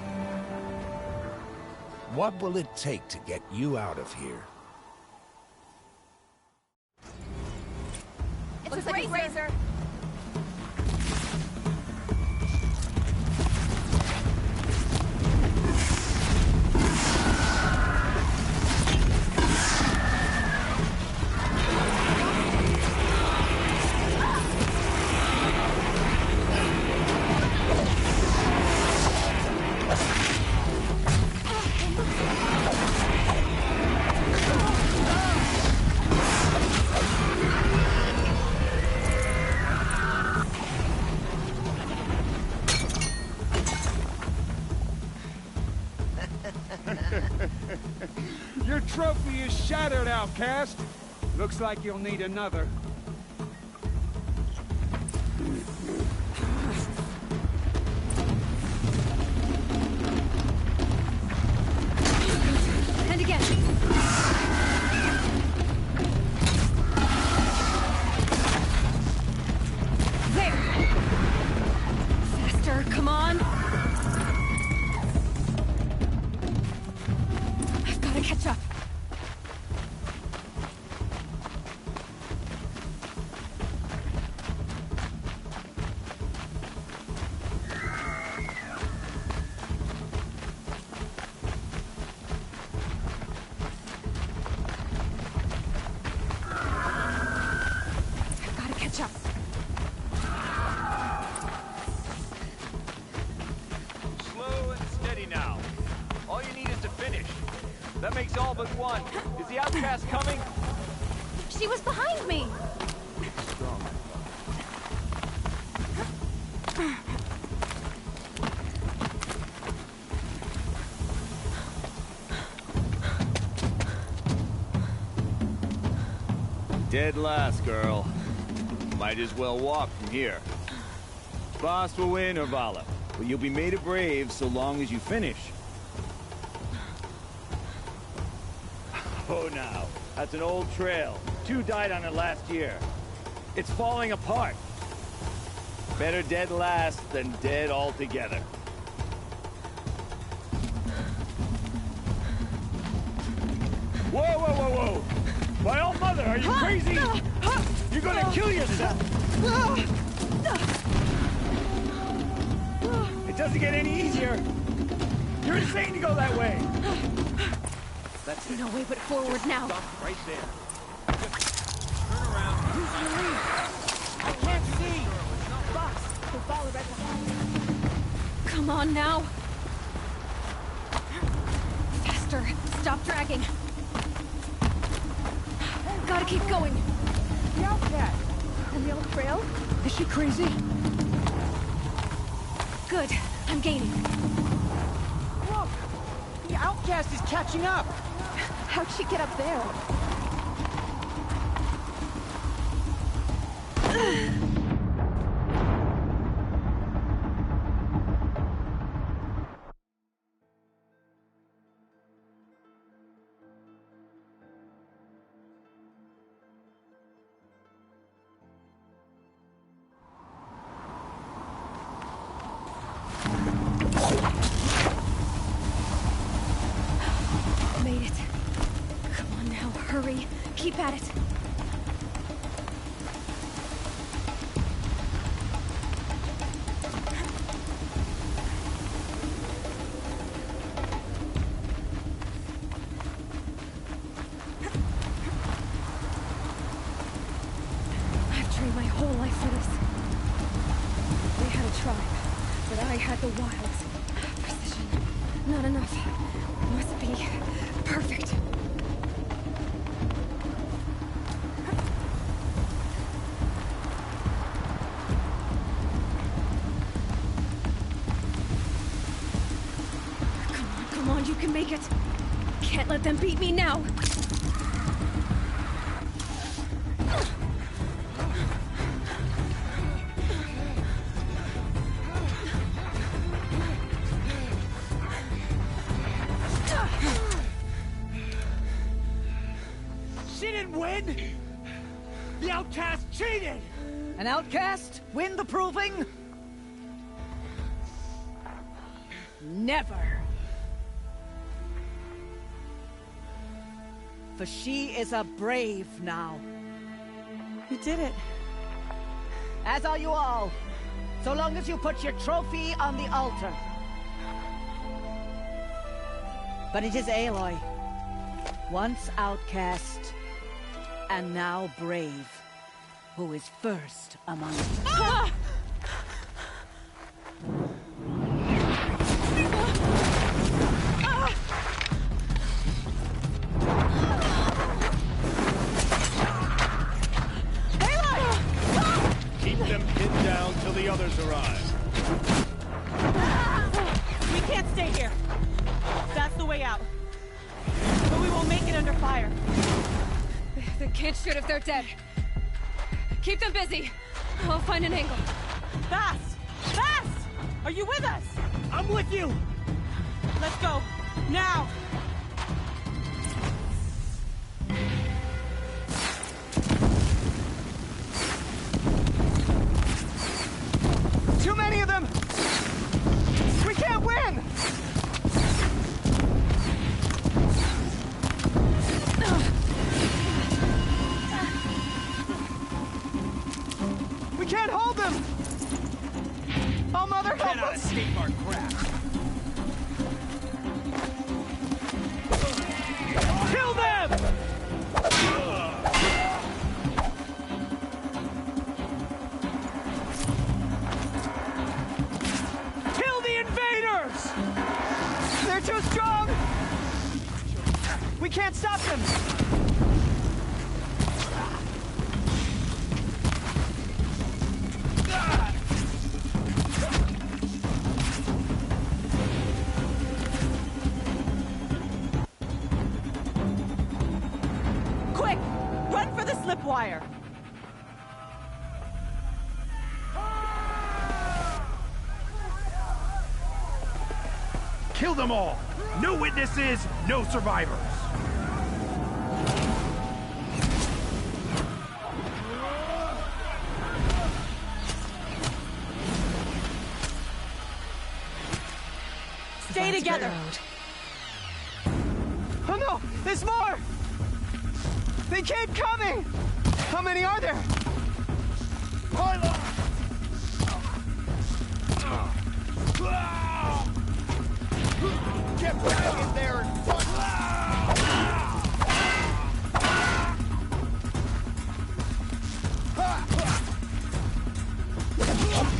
What will it take to get you out of here? Looks like a razor. Your trophy is shattered, outcast. Looks like you'll need another. And again. There. Faster, come on. I've got to catch up. Slow and steady now. All you need is to finish. That makes all but one. Is the outcast coming? She was behind me. Strong. Dead last, girl. Might as well walk from here. Boss will win or Vala, but you'll be made a brave so long as you finish. Oh, now. That's an old trail. 2 died on it last year. It's falling apart. Better dead last than dead altogether. Whoa, whoa, whoa, whoa! My old mother, are you crazy? You're gonna kill yourself! It doesn't get any easier! You're insane to go that way! That's no way but forward now. Stop right there. Just turn around. Who's in the lead? I can't see! Boss, we'll follow right behind. Come on now. Faster. Stop dragging. Gotta keep going. The outcast! And the old trail? Is she crazy? Good. I'm gaining. Look! The outcast is catching up! How'd she get up there? Made it. Come on now, hurry. Keep at it. I've trained my whole life for this. They had a tribe, but I had the wilds. Precision. Not enough. Must be perfect. Come on, you can make it. Can't let them beat me now. She didn't win! The outcast cheated! An outcast? Win the proving? Never. For she is a brave now. You did it. As are you all. So long as you put your trophy on the altar. But it is Aloy, once outcast, and now brave, who is first among us. Ah! Keep them pinned down till the others arrive. We can't stay here. That's the way out. But we won't make it under fire. They can't shoot if they're dead. Keep them busy. I'll find an angle. Fast! Fast! Are you with us? I'm with you! Let's go. Now! Too many of them! We can't win! We can't hold them! Oh, Mother, help us! escape our craft. Kill them! Kill the invaders! They're too strong! We can't stop them! Quick! Run for the slip wire! Kill them all! No witnesses, no survivors! Stay together! Oh no! There's more! They keep coming! How many are there? Get back in there and fight!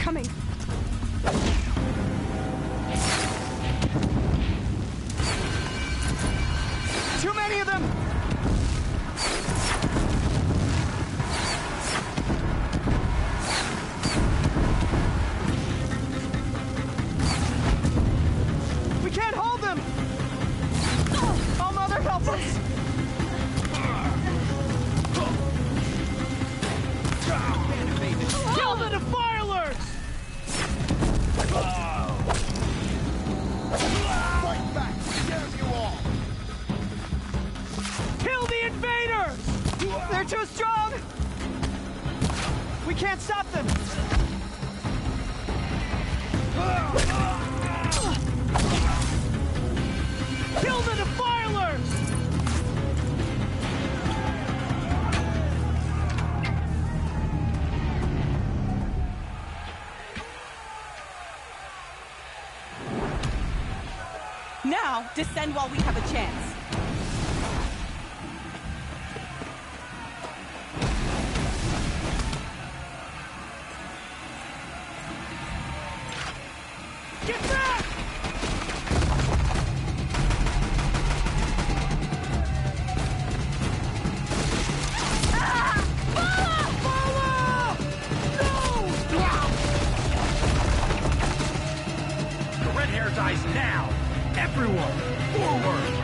Coming. Too many of them! We can't hold them! Oh, Mother, help us! Kill the defilers! Fight back! Damn you all! Kill the invaders! They're too strong! We can't stop them! Kill the defilers! Now, descend while we have a chance. Get back! The red hair dies now! Everyone, forward!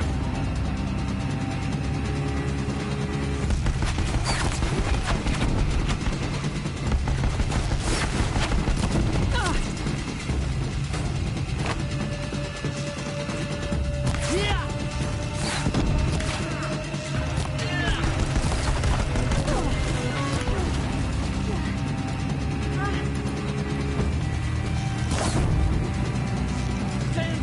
Stand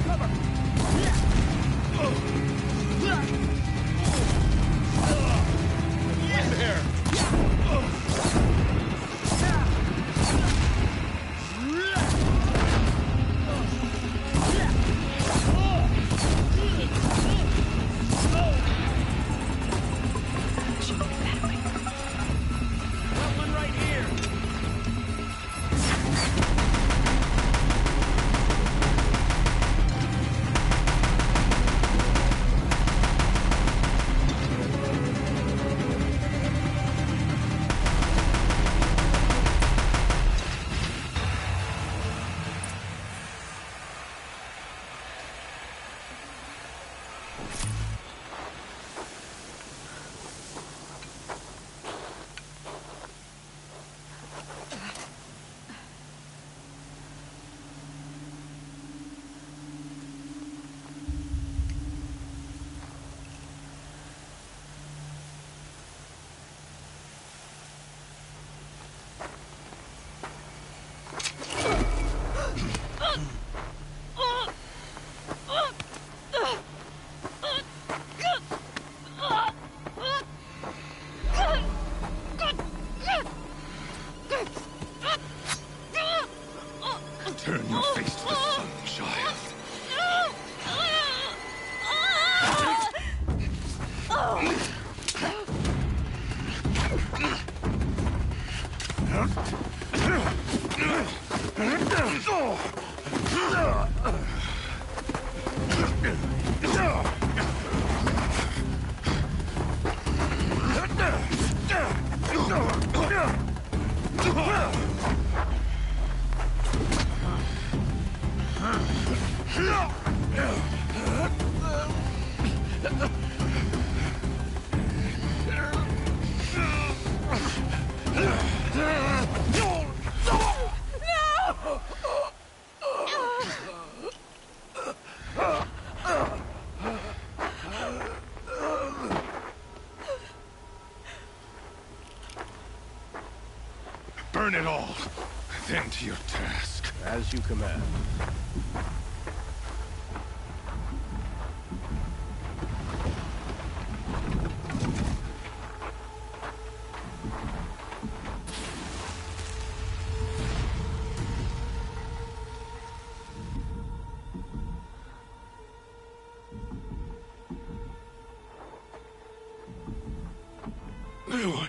Burn it all, then to your task. As you command. Aloy.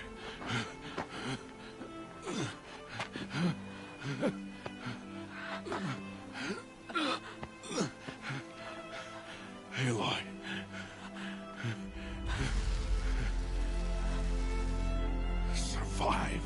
Aloy. Survive.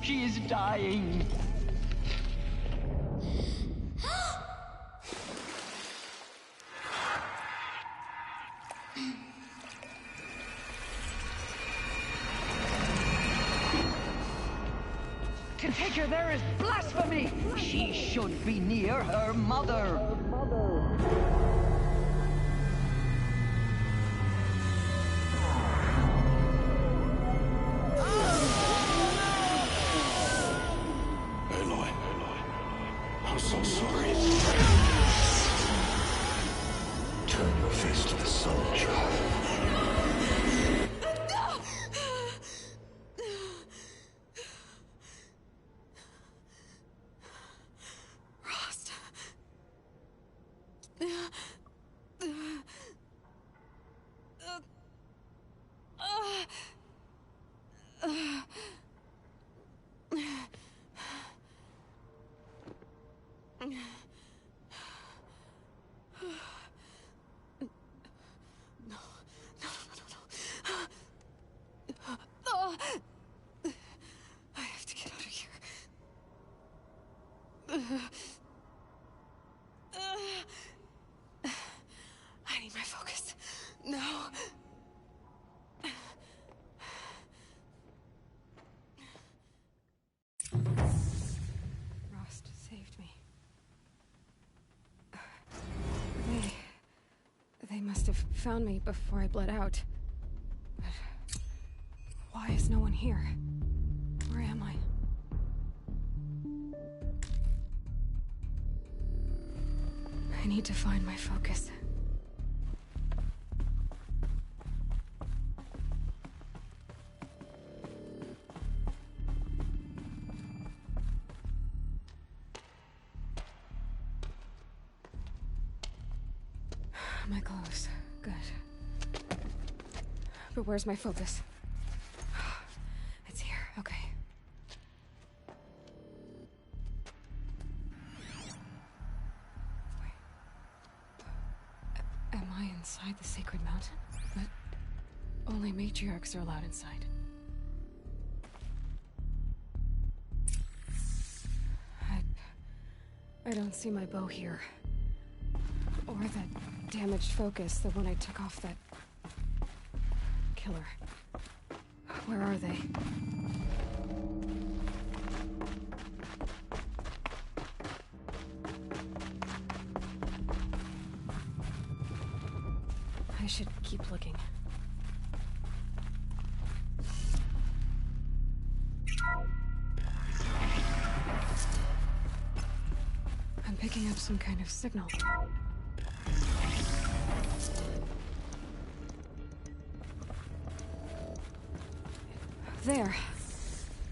She is dying. To take her there is blasphemy. She should be near her mother. Aloy. I'm so sorry. Turn your face to the sun, child. I have to get out of here. I need my focus. No. Rost saved me. They must have found me before I bled out. But why is no one here? Where am I? I need to find my focus. My clothes. Good. But where's my focus? It's here. Okay. Wait. Am I inside the sacred mountain? But only matriarchs are allowed inside. I don't see my bow here. Or that damaged focus, the one I took off that killer. Where are they? I should keep looking. I'm picking up some kind of signal. There.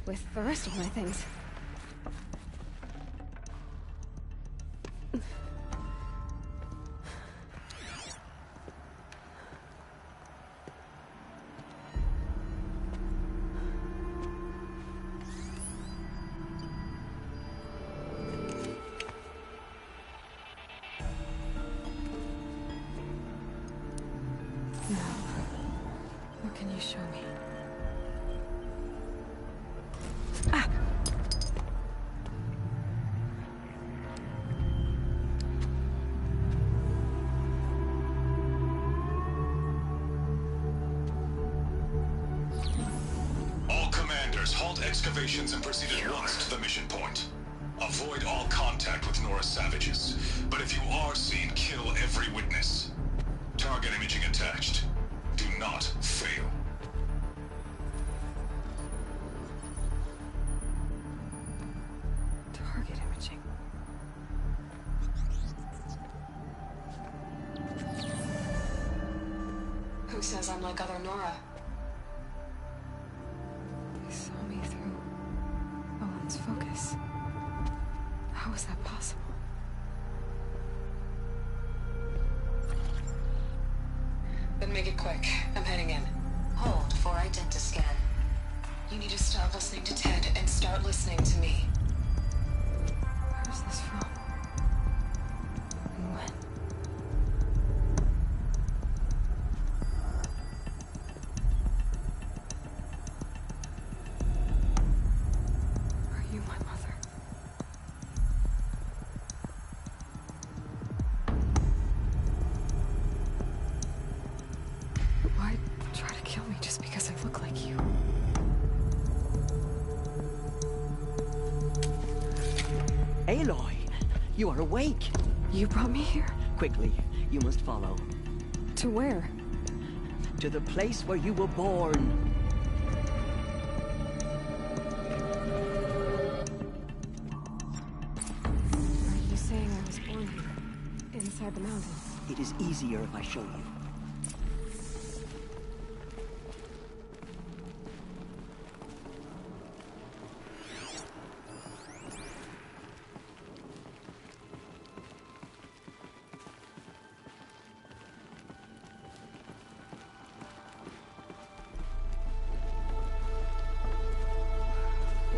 With the rest of my things. What can you show me? All commanders, halt excavations and proceed at once to the mission point. Avoid all contact with Nora savages. But if you are seen, kill every witness. Target imaging attached. Do not fail. Target imaging. Who says I'm like other Nora? They saw me through Owen's focus. How is that possible? Then make it quick. I'm heading in. Hold for identiscan. You need to stop listening to Ted and start listening to me. Where's this from? And when? Are you my mother? Why try to kill me just because I look like you? Aloy, you are awake. You brought me here? Quickly, you must follow. To where? To the place where you were born. Are you saying I was born here? Inside the mountain? It is easier if I show you.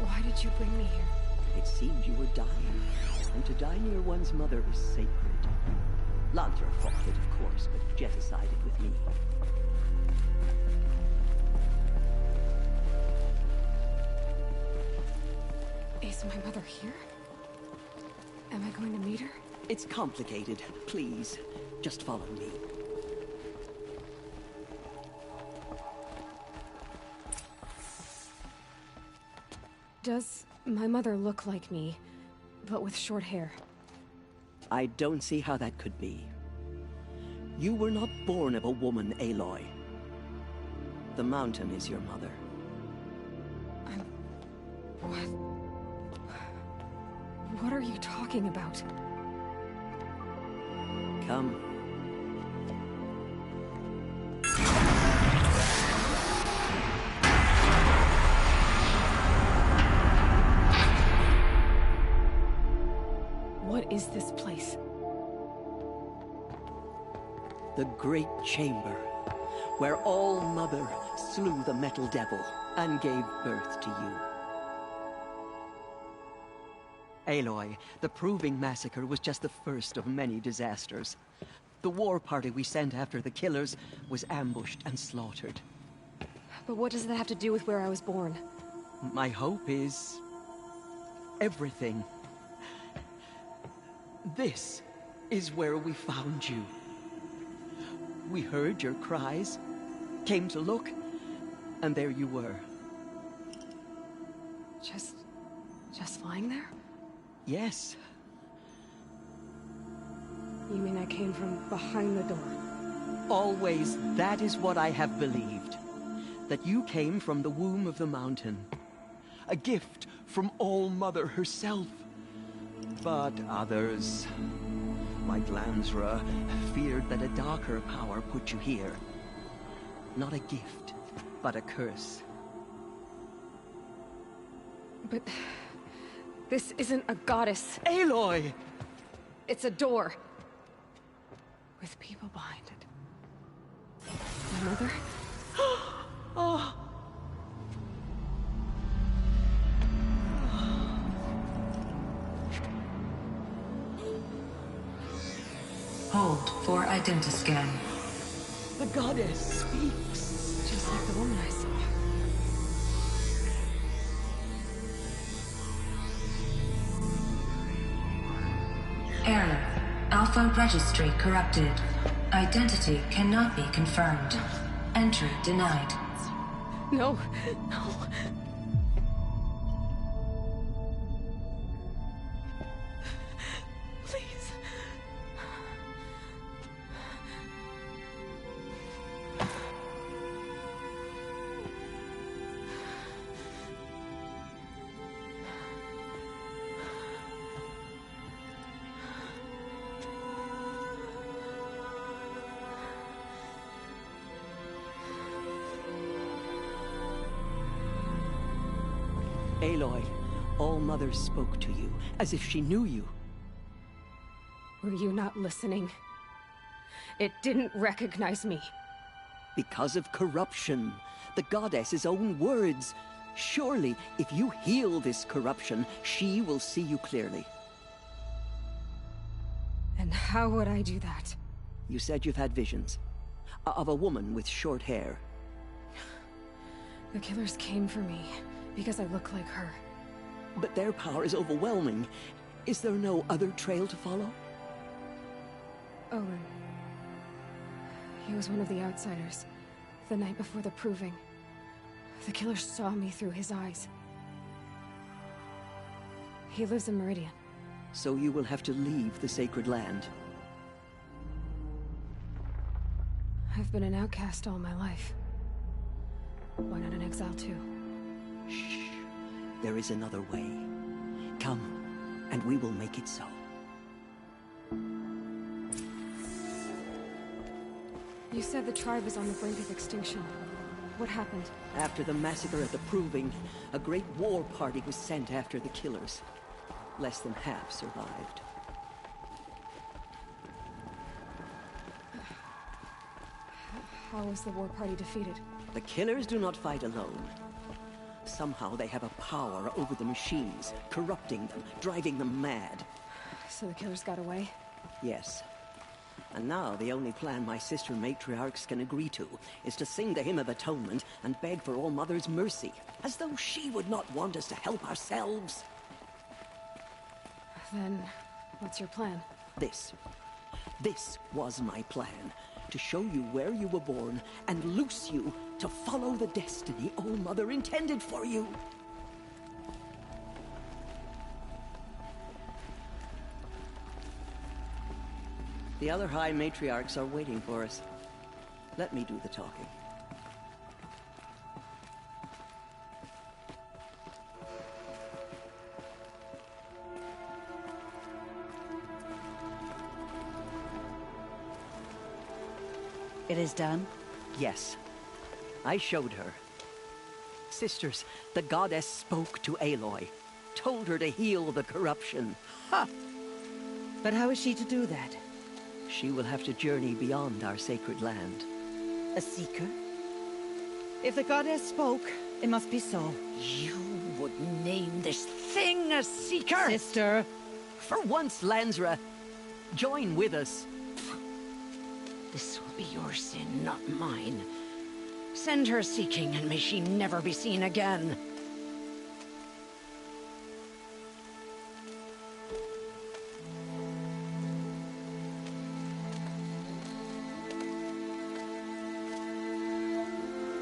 Why did you bring me here? It seemed you were dying, and to die near one's mother is sacred. Lantra fought it, of course, but Jet sided with me. Is my mother here? Am I going to meet her? It's complicated. Please, just follow me. Does my mother look like me, but with short hair? I don't see how that could be. You were not born of a woman, Aloy. The mountain is your mother. What? What are you talking about? Come. What is this place? The Great Chamber, where All-Mother slew the Metal Devil and gave birth to you. Aloy, the Proving Massacre was just the first of many disasters. The war party we sent after the killers was ambushed and slaughtered. But what does that have to do with where I was born? My hope is... everything. This is where we found you. We heard your cries, came to look, and there you were. Just lying there? Yes. You mean I came from behind the door? Always, that is what I have believed. That you came from the womb of the mountain. A gift from All-Mother herself. But others, like Lansra, feared that a darker power put you here. Not a gift, but a curse. But this isn't a goddess. Aloy! It's a door. With people behind it. My mother? Oh. Hold for identiscan. The goddess speaks. Just like the woman I saw. Error. Alpha registry corrupted. Identity cannot be confirmed. Entry denied. No. No. Please. Aloy, All-Mother spoke to you, as if she knew you. Were you not listening? It didn't recognize me. Because of corruption. The goddess's own words. Surely, if you heal this corruption, she will see you clearly. And how would I do that? You said you've had visions. Of a woman with short hair. The killers came for me. Because I look like her. But their power is overwhelming. Is there no other trail to follow? Owen. He was one of the outsiders. The night before the proving. The killer saw me through his eyes. He lives in Meridian. So you will have to leave the sacred land. I've been an outcast all my life. Why not an exile too? Shh. There is another way. Come, and we will make it so. You said the tribe is on the brink of extinction. What happened? After the massacre at the Proving, a great war party was sent after the killers. Less than half survived. How was the war party defeated? The killers do not fight alone. Somehow they have a power over the machines, corrupting them, driving them mad. So the killers got away? Yes. And now the only plan my sister matriarchs can agree to is to sing the Hymn of Atonement and beg for All-Mother's mercy, as though she would not want us to help ourselves. Then, what's your plan? This was my plan. To show you where you were born and loose you to follow the destiny All-Mother intended for you. The other High Matriarchs are waiting for us. Let me do the talking. It is done? Yes. I showed her. Sisters, the goddess spoke to Aloy. Told her to heal the corruption. Ha! But how is she to do that? She will have to journey beyond our sacred land. A seeker? If the goddess spoke, it must be so. You would name this thing a seeker? Sister! For once, Lansra, join with us. This will be your sin, not mine. Send her seeking, and may she never be seen again.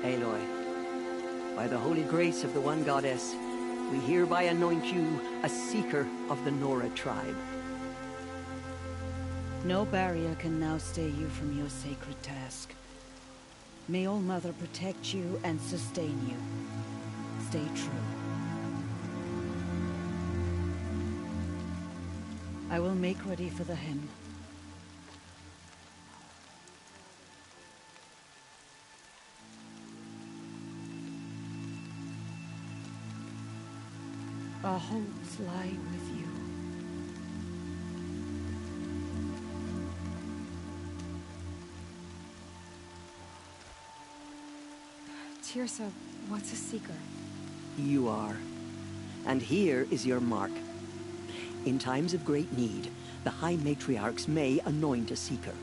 Aloy, by the holy grace of the One Goddess, we hereby anoint you a seeker of the Nora tribe. No barrier can now stay you from your sacred task. May All Mother protect you and sustain you. Stay true. I will make ready for the hymn. Our hopes lie with you. Tirsa, what's a seeker? You are. And here is your mark. In times of great need, the High Matriarchs may anoint a seeker.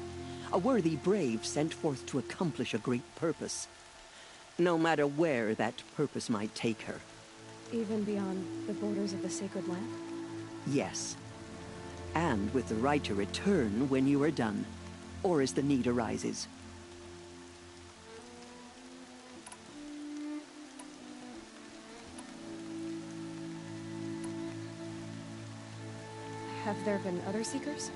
A worthy brave sent forth to accomplish a great purpose. No matter where that purpose might take her. Even beyond the borders of the sacred land? Yes. And with the right to return when you are done, or as the need arises. Have there been other seekers?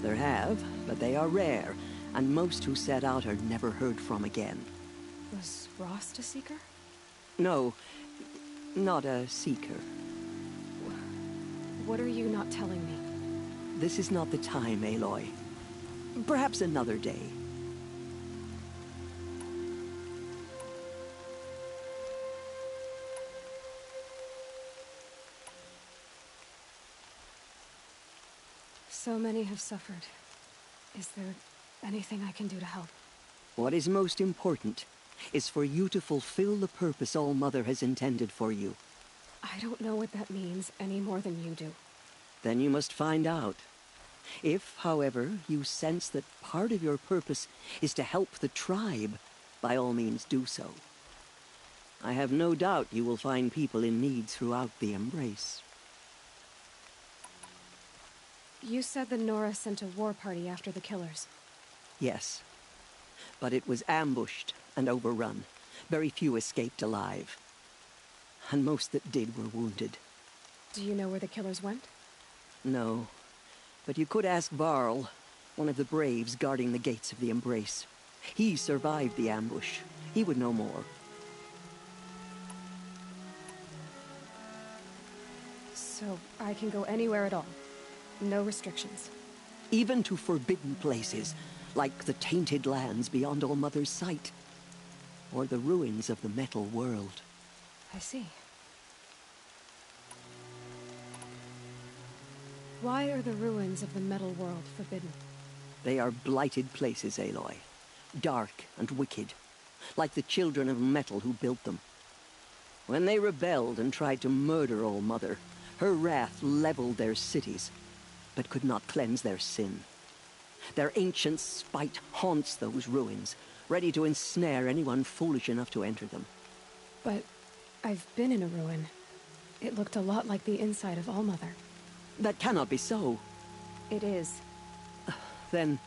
There have, but they are rare, and most who set out are never heard from again. Was Rost a seeker? No, not a seeker. What are you not telling me? This is not the time, Aloy. Perhaps another day. So many have suffered. Is there anything I can do to help? What is most important is for you to fulfill the purpose All Mother has intended for you. I don't know what that means any more than you do. Then you must find out. If, however, you sense that part of your purpose is to help the tribe, by all means do so. I have no doubt you will find people in need throughout the Embrace. You said the Nora sent a war party after the killers. Yes. But it was ambushed and overrun. Very few escaped alive. And most that did were wounded. Do you know where the killers went? No. But you could ask Varl, one of the braves guarding the gates of the Embrace. He survived the ambush. He would know more. So I can go anywhere at all? No restrictions? Even to forbidden places, like the tainted lands beyond All Mother's sight. Or the ruins of the metal world. I see. Why are the ruins of the metal world forbidden? They are blighted places, Aloy. Dark and wicked. Like the children of metal who built them. When they rebelled and tried to murder All Mother, her wrath leveled their cities, but could not cleanse their sin. Their ancient spite haunts those ruins, ready to ensnare anyone foolish enough to enter them. But I've been in a ruin. It looked a lot like the inside of All Mother. That cannot be so. It is. Then,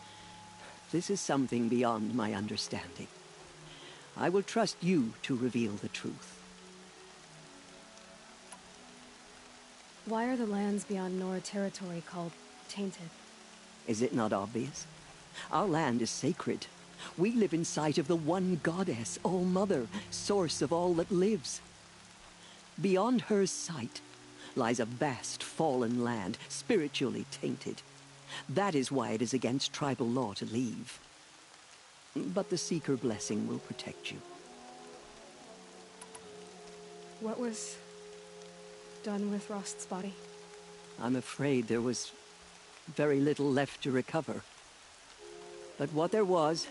this is something beyond my understanding. I will trust you to reveal the truth. Why are the lands beyond Nora territory called tainted? Is it not obvious? Our land is sacred. We live in sight of the one goddess, All Mother, source of all that lives. Beyond her sight lies a vast fallen land, spiritually tainted. That is why it is against tribal law to leave. But the Seeker blessing will protect you. What was done with Rost's body? I'm afraid there was very little left to recover. But what there was,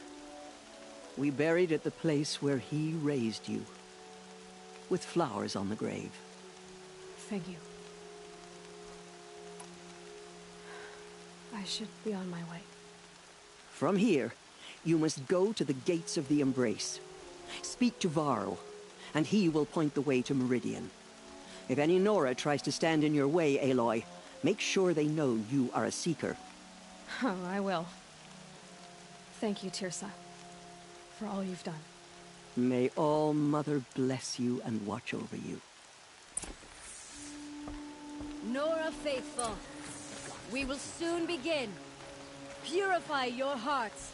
we buried at the place where he raised you, with flowers on the grave. Thank you. I should be on my way. From here, you must go to the gates of the Embrace. Speak to Varl, and he will point the way to Meridian. If any Nora tries to stand in your way, Aloy, make sure they know you are a Seeker. Oh, I will. Thank you, Tirsa, for all you've done. May All Mother bless you and watch over you. Nora faithful, we will soon begin. purify your hearts.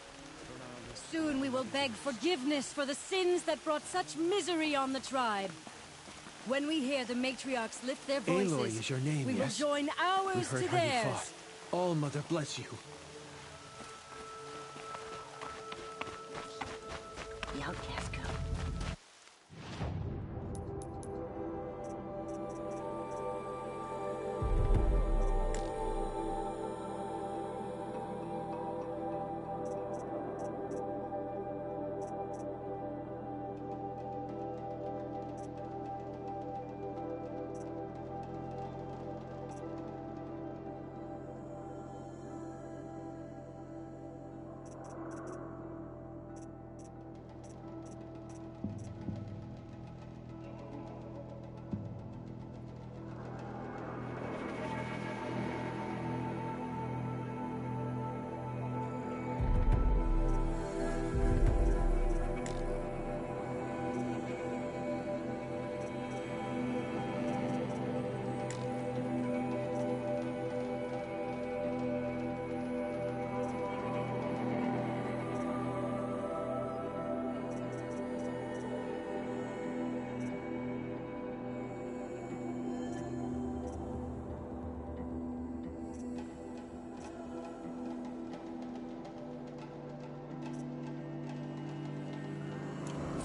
Soon we will beg forgiveness for the sins that brought such misery on the tribe. When we hear the matriarchs lift their voices, Aloy is your name, we yes? will join ours We've heard to how you theirs. fought. All Mother bless you. The outcast go.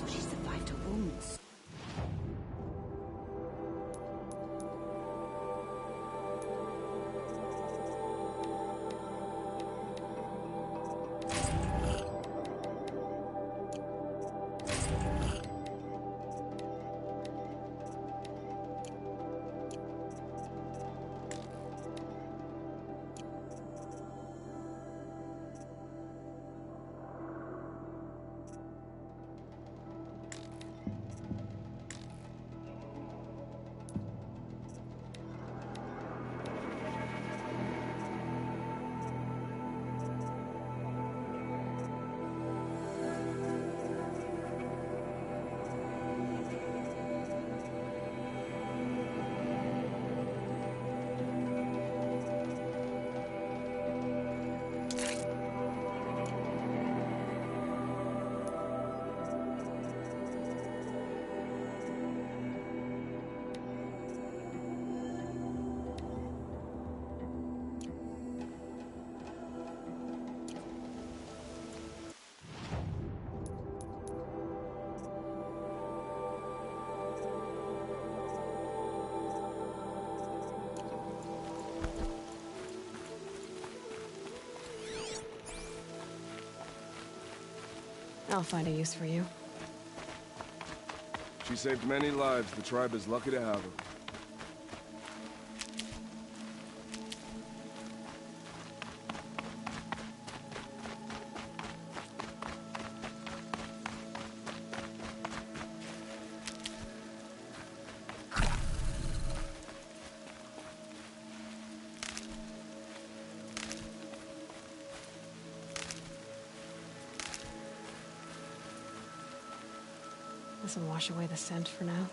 She survived her wounds. I'll find a use for you. She saved many lives. The tribe is lucky to have her. This'll wash away the scent for now.